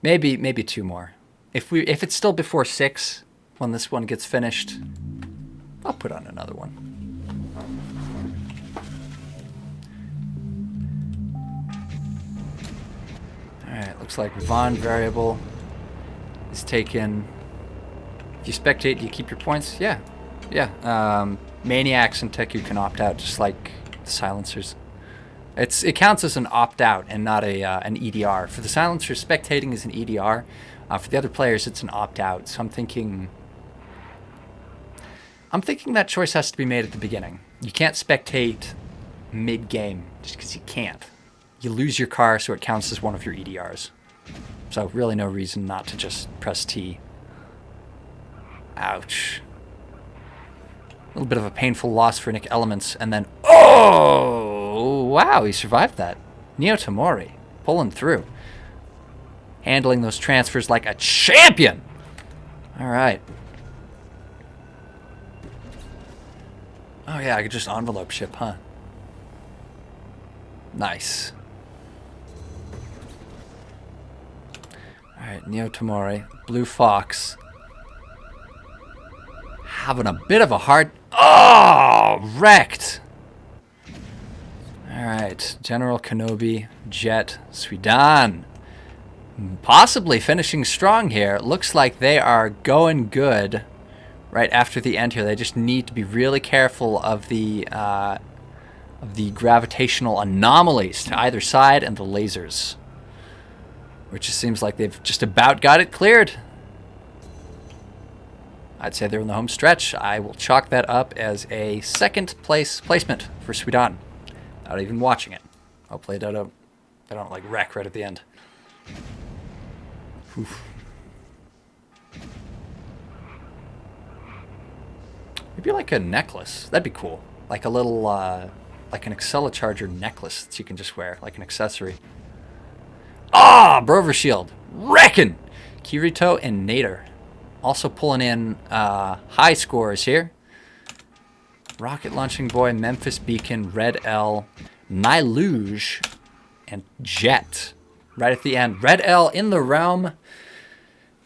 Maybe two more. If it's still before 6 when this one gets finished, I'll put on another one. All right, looks like Vaughn variable is taken. If you spectate, do you keep your points? Yeah. Maniacs and Teku can opt out, just like the Silencers. It counts as an opt-out and not an EDR. For the Silencers, spectating is an EDR. For the other players, it's an opt-out. So I'm thinking that choice has to be made at the beginning. You can't spectate mid-game just because you can't. You lose your car, so it counts as one of your EDRs. So really no reason not to just press T. Ouch. A little bit of a painful loss for Nick Elements, and then... Oh! Wow, he survived that. Neo Tamori, pulling through. Handling those transfers like a champion! Alright. Oh yeah, I could just envelope ship, huh? Nice. Alright, Neo Tamori. Blue Fox. Having a bit of a hard... Oh! Wrecked! Alright, General Kenobi, Jet, Sweden. Possibly finishing strong here. Looks like they are going good right after the end here. They just need to be really careful of the gravitational anomalies to either side and the lasers. Which just seems like they've just about got it cleared. I'd say they're in the home stretch. I will chalk that up as a second place placement for Sweden. Not even watching it. Hopefully they don't like wreck right at the end. Oof. Maybe like a necklace. That'd be cool. Like a little, like an Acceleracers necklace that you can just wear, like an accessory. Ah, Brover Shield. Wrecking! Kirito and Nader. Also pulling in high scores here. Rocket Launching Boy, Memphis Beacon, Red L, Niluge, and Jet. Right at the end. Red L in the realm,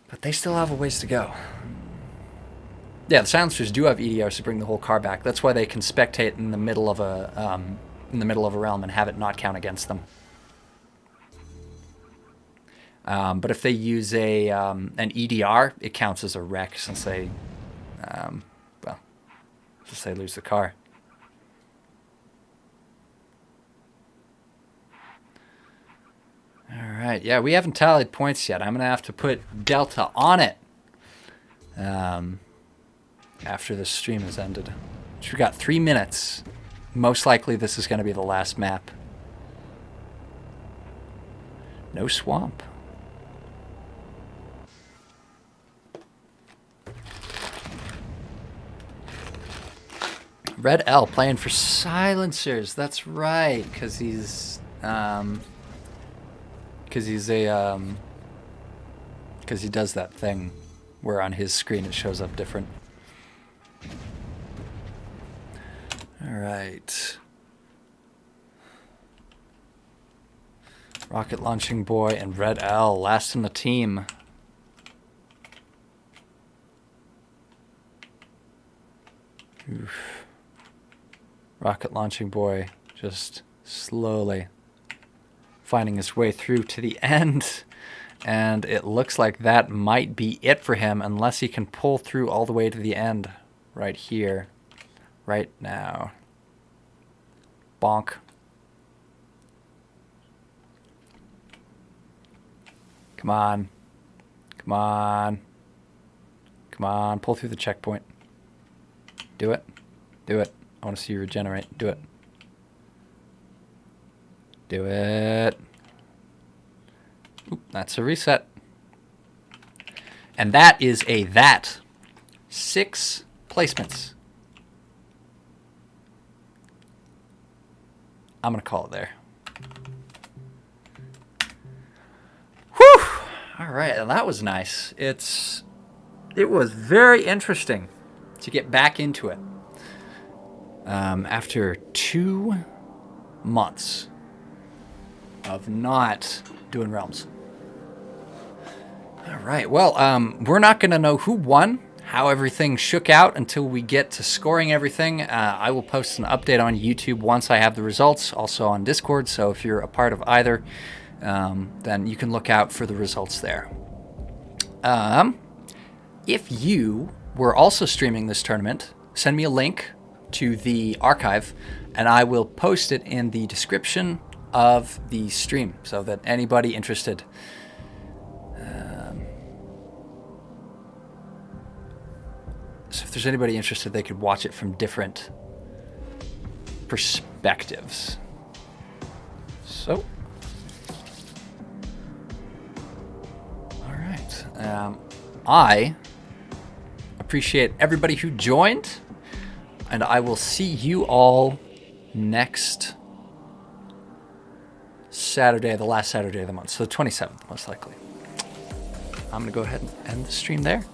but they still have a ways to go. Yeah, the Silencers do have EDRs to bring the whole car back. That's why they can spectate in the middle of a realm and have it not count against them. But if they use an EDR, it counts as a wreck since they, since they lose the car. All right, yeah, we haven't tallied points yet. I'm going to have to put Delta on it after this stream has ended. So we got 3 minutes. Most likely this is going to be the last map. No swamp. Red L playing for Silencers. That's right, because he's because he does that thing where on his screen it shows up different. All right. Rocket Launching Boy and Red L last in the team. Oof. Rocket Launching Boy just slowly finding his way through to the end. And it looks like that might be it for him unless he can pull through all the way to the end right here, right now. Bonk. Come on. Come on. Come on. Pull through the checkpoint. Do it. Do it. I want to see you regenerate. Do it. Do it. Oop, that's a reset. And that is a that. 6 placements. I'm going to call it there. Whew! All right, and that was nice. It was very interesting to get back into it. After 2 months of not doing realms. All right, well, we're not going to know who won, how everything shook out until we get to scoring everything. I will post an update on YouTube once I have the results, also on Discord, so if you're a part of either, then you can look out for the results there. If you were also streaming this tournament, send me a link to the archive, and I will post it in the description of the stream so that anybody interested so if there's anybody interested, they could watch it from different perspectives. So all right, I appreciate everybody who joined, and I will see you all next Saturday, the last Saturday of the month, so the 27th, most likely. I'm going to go ahead and end the stream there.